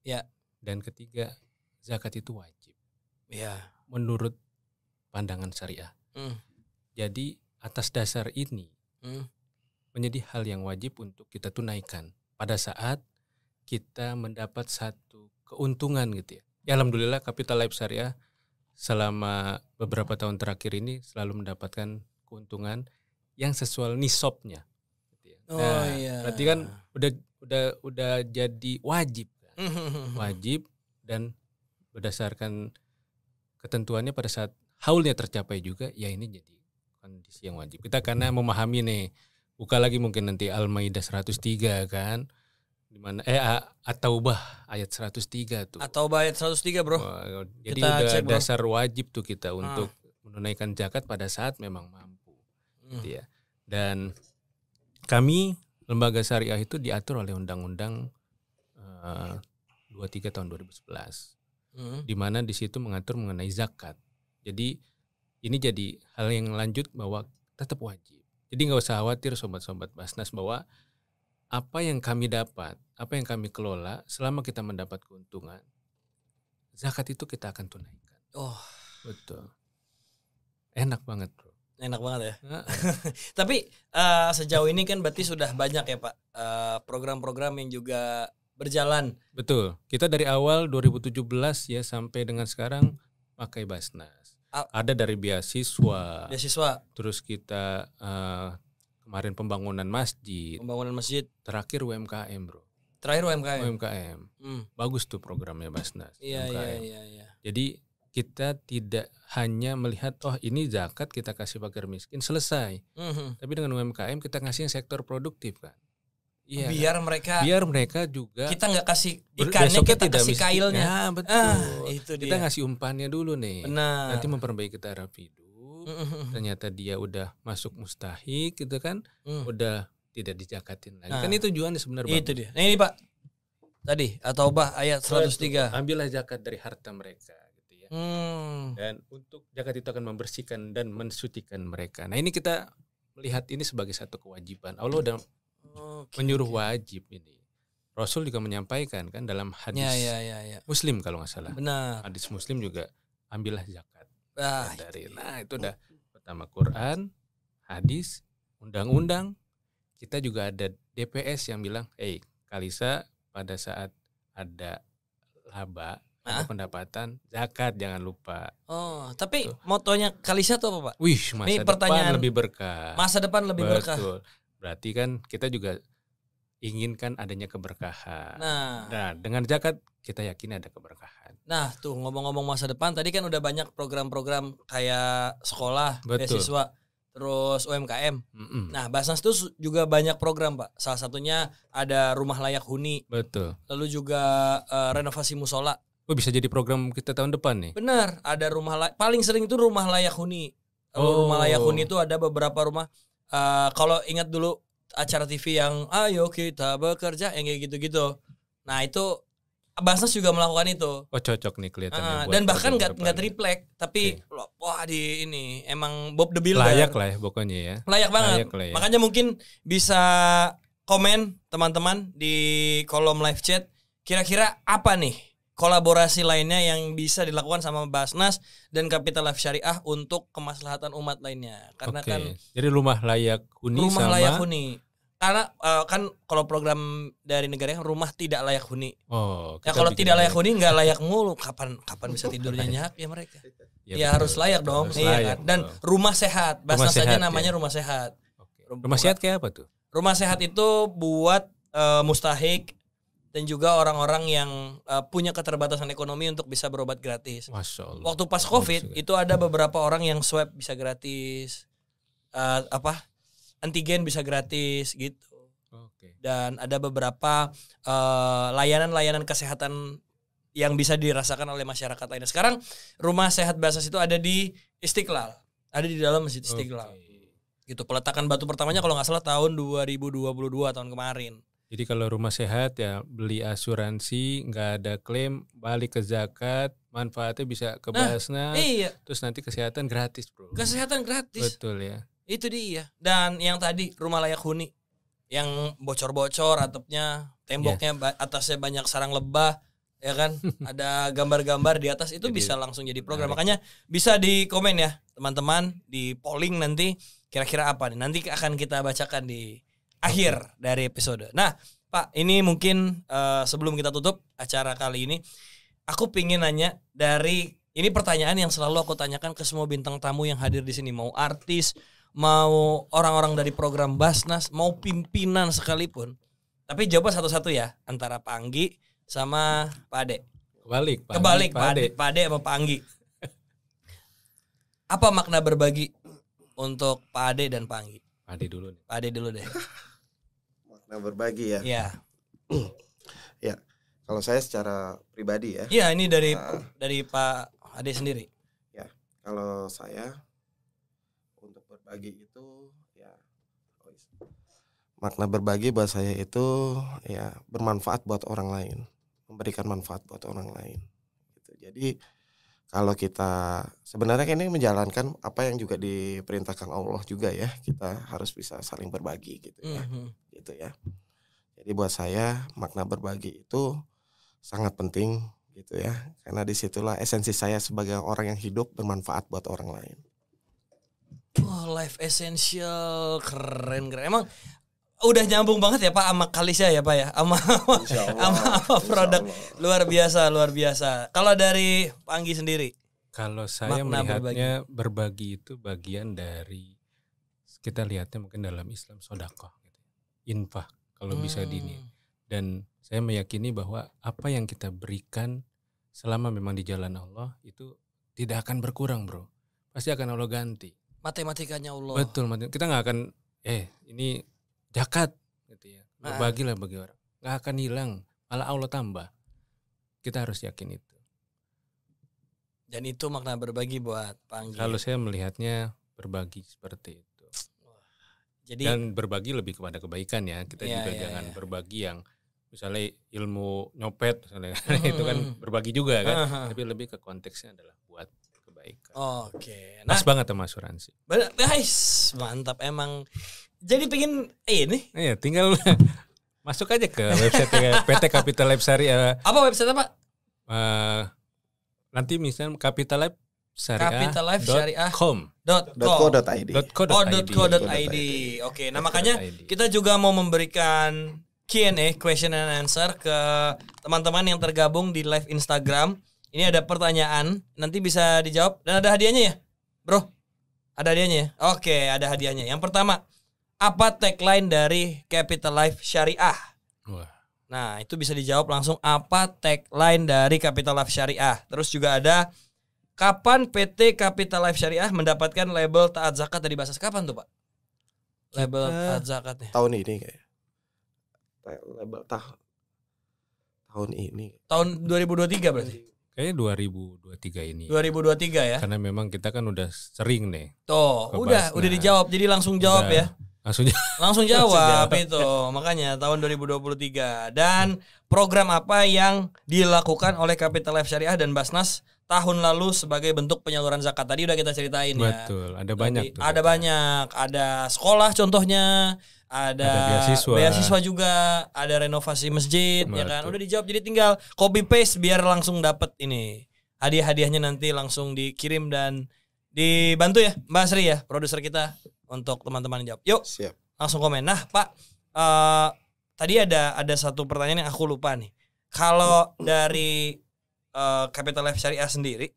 Ya. Dan ketiga, zakat itu wajib. Ya. Menurut pandangan syariah. Jadi atas dasar ini menjadi hal yang wajib untuk kita tunaikan pada saat kita mendapat satu keuntungan gitu ya. Ya alhamdulillah Capital Life Syariah selama beberapa tahun terakhir ini selalu mendapatkan keuntungan yang sesuai nisabnya. Gitu ya. Oh iya. Berarti kan udah jadi wajib. Wajib dan berdasarkan ketentuannya pada saat haulnya tercapai juga ya ini jadi kondisi yang wajib. Kita karena memahami nih, buka lagi mungkin nanti Al-Maidah 103 kan. Di mana At-Taubah ayat 103 tuh. At-Taubah ayat 103 bro. Jadi Kita udah cek, bro. dasar wajib tuh kita untuk menunaikan zakat pada saat memang mampu. Gitu ya. Dan kami lembaga syariah itu diatur oleh Undang-Undang 23 tahun 2011. Di mana di situ mengatur mengenai zakat. Jadi ini jadi hal yang lanjut bahwa tetap wajib. Jadi nggak usah khawatir sobat-sobat Basnas bahwa apa yang kami dapat, apa yang kami kelola selama kita mendapat keuntungan, zakat itu kita akan tunaikan. Oh, betul. Enak banget, bro. Enak banget ya. Tapi sejauh ini kan berarti sudah banyak ya Pak program-program yang juga berjalan. Betul. Kita dari awal 2017 ya sampai dengan sekarang pakai Basnas. Ada dari beasiswa. Terus kita kemarin pembangunan masjid. Terakhir UMKM, bro. UMKM. Bagus tuh programnya Basnas. Iya. Jadi kita tidak hanya melihat ini zakat kita kasih fakir miskin selesai. Tapi dengan UMKM kita ngasih sektor produktif kan. Iya. Biar mereka juga. Kita nggak kasih ikannya, kita kasih kailnya. Ya, betul. Itu kita dia. ngasih umpannya dulu nih. Benar. Nanti memperbaiki taraf hidup. Ternyata dia udah masuk mustahik gitu kan. Udah tidak dijakatin lagi. Kan itu tujuannya sebenarnya. Itu dia. Nah ini Pak. Tadi At-Taubah ayat 103. Ambillah zakat dari harta mereka gitu ya. Dan untuk zakat itu akan membersihkan dan mensucikan mereka. Nah, ini kita melihat ini sebagai satu kewajiban. Allah udah menyuruh wajib ini. Rasul juga menyampaikan kan dalam hadis Muslim kalau nggak salah. Benar. Hadis Muslim juga ambillah zakat. Nah, itu udah pertama Quran, hadis, undang-undang. Kita juga ada DPS yang bilang, Kalisa pada saat ada laba atau pendapatan zakat jangan lupa. Tapi motonya Kalisa itu apa, Pak? Wih, masa depan lebih berkah. Masa depan lebih berkah. Betul. Berarti kan kita juga inginkan adanya keberkahan. Nah, dengan zakat kita yakin ada keberkahan. Nah, tuh ngomong-ngomong masa depan, tadi kan udah banyak program-program kayak sekolah, beasiswa, terus UMKM. Nah, Basnas itu juga banyak program, Pak. Salah satunya ada rumah layak huni. Betul. Lalu juga renovasi musola. Bisa jadi program kita tahun depan nih. Benar, ada paling sering itu rumah layak huni. Rumah layak huni itu ada beberapa rumah. Kalau ingat dulu acara TV yang ayo kita bekerja yang kayak gitu-gitu. Nah, itu Basnas juga melakukan itu. Cocok nih kelihatannya. Dan bahkan nggak triplek, tapi wah di ini emang Bob the Builder. Layak lah ya pokoknya ya. Layak banget. Ya. Makanya mungkin bisa komen teman-teman di kolom live chat. Kira-kira apa nih kolaborasi lainnya yang bisa dilakukan sama Basnas dan Capital Life Syariah untuk kemaslahatan umat lainnya. Karena kan. Jadi rumah layak huni Rumah layak huni. Karena kan kalau program dari negara yang rumah tidak layak huni. Ya kalau tidak layak huni nggak layak mulu. Kapan bisa tidurnya nyenyak ya mereka. Ya harus layak dong. Iya kan. Dan rumah sehat. Basnas saja namanya rumah sehat. Rumah sehat kayak apa tuh? Rumah sehat itu buat mustahik dan juga orang-orang yang punya keterbatasan ekonomi untuk bisa berobat gratis. Masya Allah. Waktu pas COVID itu ada beberapa orang yang swab bisa gratis. Antigen bisa gratis gitu. Dan ada beberapa layanan-layanan kesehatan yang bisa dirasakan oleh masyarakat lainnya. Sekarang rumah sehat Basnas itu ada di Istiqlal, ada di dalam Masjid Istiqlal. Gitu. Peletakan batu pertamanya kalau nggak salah tahun 2022 tahun kemarin. Jadi kalau rumah sehat ya beli asuransi, nggak ada klaim, balik ke zakat, manfaatnya bisa ke Basnas. Iya. Terus nanti kesehatan gratis, bro. Kesehatan gratis. Betul ya. Itu dia. Dan yang tadi rumah layak huni yang bocor-bocor atapnya, temboknya atasnya banyak sarang lebah, ya kan? Ada gambar-gambar di atas itu bisa langsung jadi program. Makanya bisa di komen ya, teman-teman, di polling nanti kira-kira apa nih. Nanti akan kita bacakan di akhir dari episode. Nah, Pak, ini mungkin sebelum kita tutup acara kali ini, aku pingin nanya ini pertanyaan yang selalu aku tanyakan ke semua bintang tamu yang hadir di sini, mau artis, mau orang-orang dari program Basnas, mau pimpinan sekalipun. Tapi jawab satu-satu ya, antara Pak Anggi sama Pak Ade. Kebalik Pak Ade sama Pak Anggi. Apa makna berbagi untuk Pak Ade dan Pak Anggi? Pak Ade dulu nih. Pak Ade dulu deh. Makna berbagi ya. Iya. Ya, kalau saya secara pribadi ya. Iya, ini dari Pak Ade sendiri. Ya, kalau saya untuk berbagi itu ya makna berbagi buat saya itu ya bermanfaat buat orang lain, memberikan manfaat buat orang lain gitu. Jadi kalau kita sebenarnya ini menjalankan apa yang juga diperintahkan Allah juga ya, kita harus bisa saling berbagi gitu ya. Gitu ya. Jadi buat saya makna berbagi itu sangat penting gitu ya, karena disitulah esensi saya sebagai orang yang hidup bermanfaat buat orang lain. Life essential, keren. Emang udah nyambung banget ya Pak sama Kalisa ya Pak ya, sama produk luar biasa. Kalau dari Pak Anggi sendiri? Kalau saya Makna melihatnya berbagi itu bagian dari, kita lihatnya mungkin dalam Islam sedekah gitu. Infak kalau bisa dini. Dan saya meyakini bahwa apa yang kita berikan selama memang di jalan Allah itu tidak akan berkurang, bro. Pasti akan Allah ganti. Matematikanya Allah. Betul, kita nggak akan ini zakat gitu ya. Berbagilah bagi orang. Nggak akan hilang, malah Allah tambah. Kita harus yakin itu. Dan itu makna berbagi buat Pak Anggi. Kalau saya melihatnya berbagi seperti itu. Jadi, dan berbagi lebih kepada kebaikan ya. Kita juga jangan iya. berbagi yang misalnya ilmu nyopet misalnya. Itu kan berbagi juga kan. Tapi lebih ke konteksnya adalah buat kebaikan. Oke. Pas banget sama asuransi. Guys, mantap emang. Jadi pengen ini? Iya, tinggal masuk aja ke website PT Capital Life Syariah. Apa website apa? Nanti misalnya Capital Life capitallifesyariah.com .co.id. Oke, nah makanya kita juga mau memberikan Q&A, question and answer ke teman-teman yang tergabung di live Instagram. Ini ada pertanyaan, nanti bisa dijawab dan ada hadiahnya ya, bro? Ada hadiahnya ya? Oke, ada hadiahnya. Yang pertama, apa tagline dari Capital Life Syariah? Wah. Nah, itu bisa dijawab langsung, apa tagline dari Capital Life Syariah. Terus juga ada, kapan PT Capital Life Syariah mendapatkan label taat zakat dari Basnas? Kapan tuh, Pak? Label taat zakatnya. Tahun ini kayak. Label tahun ini. Tahun 2023 berarti? Kayaknya 2023 ini. 2023 ya. Karena memang kita kan udah sering nih. Tuh, udah dijawab. Jadi langsung jawab ya. Langsung jawab itu. Makanya tahun 2023. Dan program apa yang dilakukan oleh Capital Life Syariah dan Basnas tahun lalu sebagai bentuk penyaluran zakat? Tadi udah kita ceritain ya. Betul, ada banyak tuh. Ada banyak, ada sekolah contohnya, ada beasiswa juga, ada renovasi masjid. Betul. Ya kan. Udah dijawab, jadi tinggal copy paste biar langsung dapat ini. Hadiah-hadiahnya nanti langsung dikirim dan dibantu ya Mbak Sri ya, produser kita, untuk teman-teman yang jawab. Yuk. Siap. Langsung komen. Nah, Pak, tadi ada satu pertanyaan yang aku lupa nih. Kalau dari Capital Life Syariah sendiri,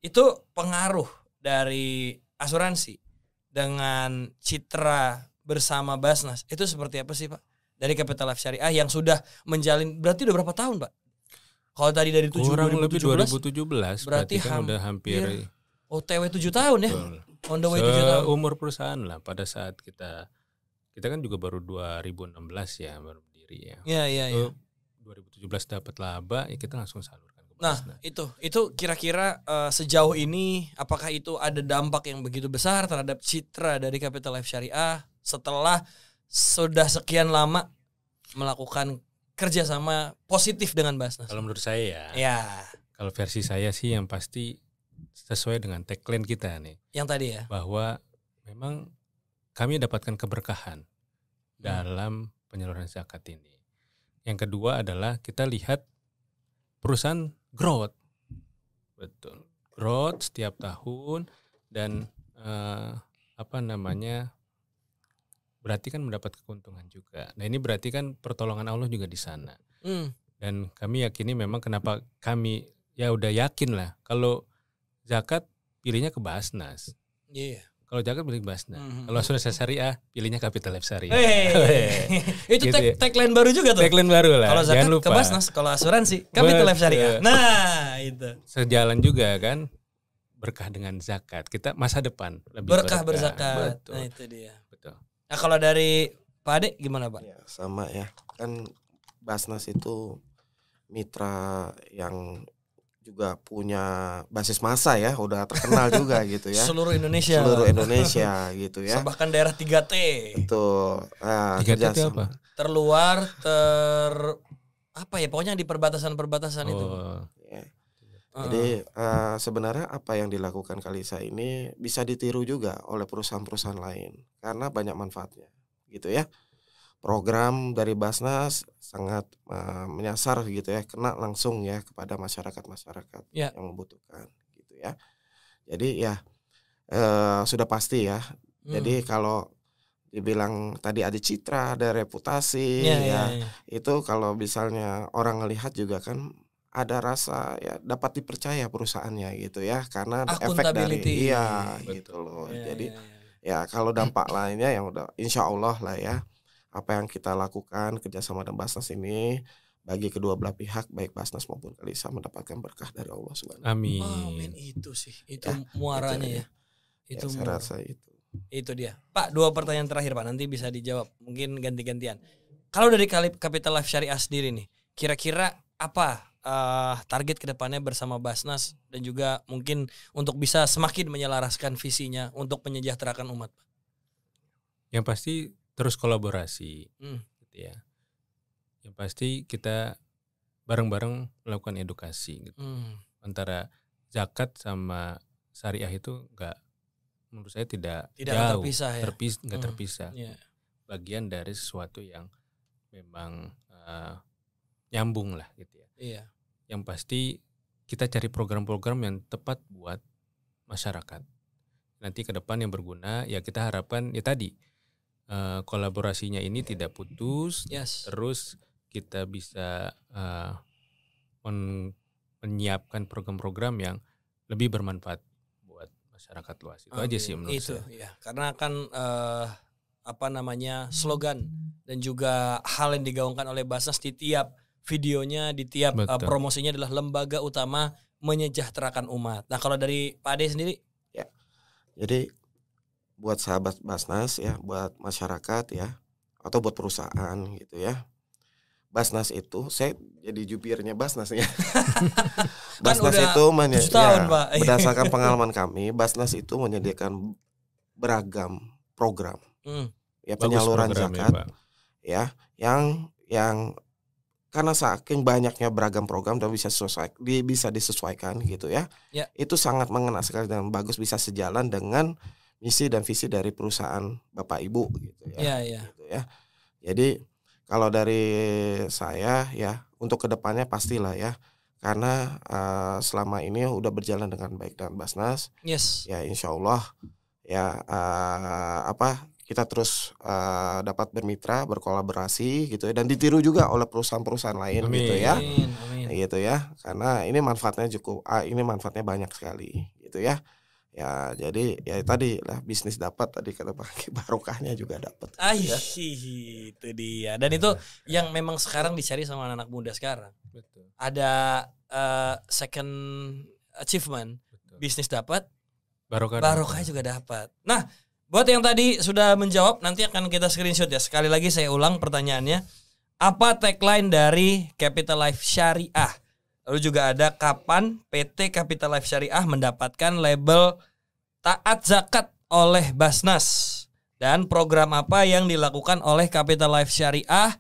itu pengaruh dari asuransi dengan citra bersama Basnas itu seperti apa sih, Pak? Dari Capital Life Syariah yang sudah menjalin, berarti udah berapa tahun, Pak? Kalau tadi dari 2017 berarti kan udah hampir OTW 7 tahun ya. On the way 7 tahun. Umur perusahaan lah pada saat kita kan juga baru 2016 ya baru berdiri ya. Iya. 2017 dapat laba, ya kita langsung salurkan. Nah, itu kira-kira sejauh ini apakah itu ada dampak yang begitu besar terhadap citra dari Capital Life Syariah setelah sudah sekian lama melakukan kerjasama positif dengan Basnas? Kalau menurut saya ya. Kalau versi saya sih yang pasti sesuai dengan tagline kita nih. Yang tadi ya. Bahwa memang kami dapatkan keberkahan dalam penyaluran zakat ini. Yang kedua adalah kita lihat perusahaan growth, betul, growth setiap tahun dan berarti kan mendapat keuntungan juga. Nah ini berarti kan pertolongan Allah juga di sana. Dan kami yakini memang kenapa kami ya udah yakin lah kalau zakat pilihnya ke Basnas. Iya. Kalau zakat pilih Basnas. Kalau asuransi syariah pilihnya Capital Life Syariah. Itu gitu tagline baru juga tuh. Tagline baru lah. Kalau zakat ke Basnas, kalau asuransi Capital Life Syariah. Nah, itu. Sejalan juga kan berkah dengan zakat. Kita masa depan lebih berkah berzakat. Betul. Nah, itu dia. Betul. Nah, kalau dari Pak Ade gimana, Pak? Ya, sama ya. Kan Basnas itu mitra yang juga punya basis massa ya, udah terkenal juga gitu ya. Seluruh Indonesia gitu ya. Bahkan daerah 3T. Betul. Nah, 3T itu apa? Terluar, pokoknya di perbatasan-perbatasan itu. Ya. Jadi sebenarnya apa yang dilakukan Kalisa ini bisa ditiru juga oleh perusahaan-perusahaan lain karena banyak manfaatnya gitu ya. Program dari Basnas sangat menyasar gitu ya, kena langsung ya kepada masyarakat yang membutuhkan gitu ya. Jadi ya sudah pasti ya. Jadi kalau dibilang tadi ada citra, ada reputasi itu kalau misalnya orang ngelihat juga kan ada rasa ya dapat dipercaya perusahaannya gitu ya, karena efek dari Accountability. gitu loh. Ya, Jadi ya. ya kalau dampak lainnya yang udah insya Allah lah ya, apa yang kita lakukan kerjasama dan Basnas ini bagi kedua belah pihak baik Basnas maupun Kalisa mendapatkan berkah dari Allah Subhanahu. Amin. Amin, itu sih, itu Ya, muaranya itu ya. Itu saya muara. rasa itu. Itu dia. Pak, 2 pertanyaan terakhir Pak, nanti bisa dijawab. Mungkin ganti-gantian. Kalau dari Capital Life Syariah sendiri nih, kira-kira apa target kedepannya bersama Basnas dan juga mungkin untuk bisa semakin menyelaraskan visinya untuk menyejahterakan umat, Pak? Yang pasti terus kolaborasi, gitu ya. Yang pasti kita bareng-bareng melakukan edukasi gitu. Antara zakat sama syariah itu menurut saya tidak jauh, terpisah ya. nggak terpisah. Yeah. Bagian dari sesuatu yang memang nyambung lah gitu ya. Iya. Yang pasti kita cari program-program yang tepat buat masyarakat. Nanti ke depan yang berguna, ya kita harapkan ya tadi kolaborasinya ini tidak putus. Yes. Terus kita bisa menyiapkan program-program yang lebih bermanfaat buat masyarakat luas. Itu aja sih menurut itu, saya. Ya. Karena kan slogan dan juga hal yang digaungkan oleh Basnas di tiap videonya, di tiap promosinya adalah lembaga utama menyejahterakan umat. Nah, kalau dari Pak Ade sendiri? Ya. Jadi buat sahabat Basnas ya, buat masyarakat ya, atau buat perusahaan gitu ya. Basnas itu, saya jadi jubirnya Basnas ya. Basnas kan itu tahun, Pak. Berdasarkan pengalaman kami, Basnas itu menyediakan beragam program. Ya, penyaluran zakat ya, yang karena saking banyaknya beragam program dan bisa disesuaikan gitu ya. Itu sangat mengena sekali dan bagus, bisa sejalan dengan misi dan visi dari perusahaan Bapak Ibu gitu ya. Gitu ya. Jadi kalau dari saya ya, untuk kedepannya pastilah ya, karena selama ini udah berjalan dengan baik dengan Basnas. Yes. Ya insya Allah ya kita terus dapat bermitra, berkolaborasi gitu ya, dan ditiru juga oleh perusahaan-perusahaan lain. Amin. Gitu ya. Amin. Gitu ya. Karena ini manfaatnya banyak sekali gitu ya. Ya jadi ya tadi lah, bisnis dapat, tadi kata Pak, barokahnya juga dapat. Ya. Itu dia. Dan itu yang memang sekarang dicari sama anak-anak muda sekarang. Betul. Ada second achievement, bisnis dapat, barokah juga dapat. Nah, buat yang tadi sudah menjawab, nanti akan kita screenshot ya. Sekali lagi saya ulang pertanyaannya. Apa tagline dari Capital Life Syariah? Lalu juga ada kapan PT Capital Life Syariah mendapatkan label taat zakat oleh Basnas, dan program apa yang dilakukan oleh Capital Life Syariah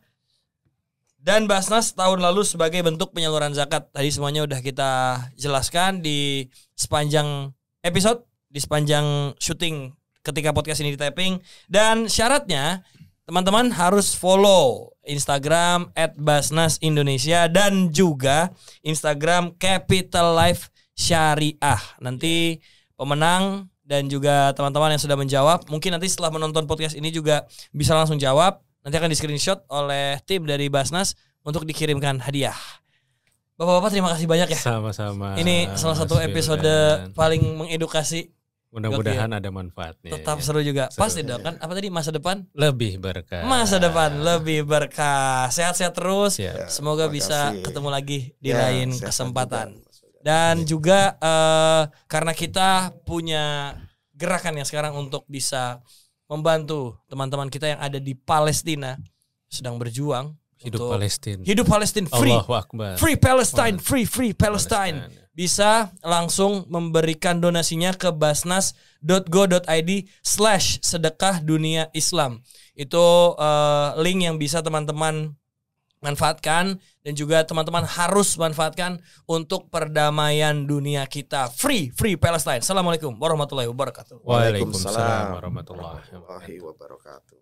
dan Basnas tahun lalu sebagai bentuk penyaluran zakat. Tadi semuanya udah kita jelaskan di sepanjang episode, di sepanjang syuting ketika podcast ini di-taping. Dan syaratnya teman-teman harus follow Instagram @basnasindonesia dan juga Instagram Capital Life Syariah. Nanti pemenang dan juga teman-teman yang sudah menjawab, mungkin nanti setelah menonton podcast ini juga bisa langsung jawab. Nanti akan di-screenshot oleh tim dari Basnas untuk dikirimkan hadiah. Bapak-bapak terima kasih banyak ya. Sama-sama. Ini salah satu episode paling mengedukasi. Mudah-mudahan ada manfaatnya. Tetap seru juga. Pasti dong kan. Apa tadi, masa depan? Lebih berkah. Masa depan lebih berkah. Sehat-sehat terus. Ya, semoga bisa ketemu lagi di lain kesempatan. Juga. Dan juga karena kita punya gerakan yang sekarang untuk bisa membantu teman-teman kita yang ada di Palestina sedang berjuang. Hidup Palestina. Hidup Palestina free. Allahu Akbar. Free Palestine, free Palestine. Bisa langsung memberikan donasinya ke basnas.go.id/sedekah dunia Islam. Itu link yang bisa teman-teman manfaatkan dan juga teman-teman harus manfaatkan untuk perdamaian dunia kita. Free Palestine. Assalamualaikum warahmatullahi wabarakatuh. Waalaikumsalam warahmatullahi wabarakatuh.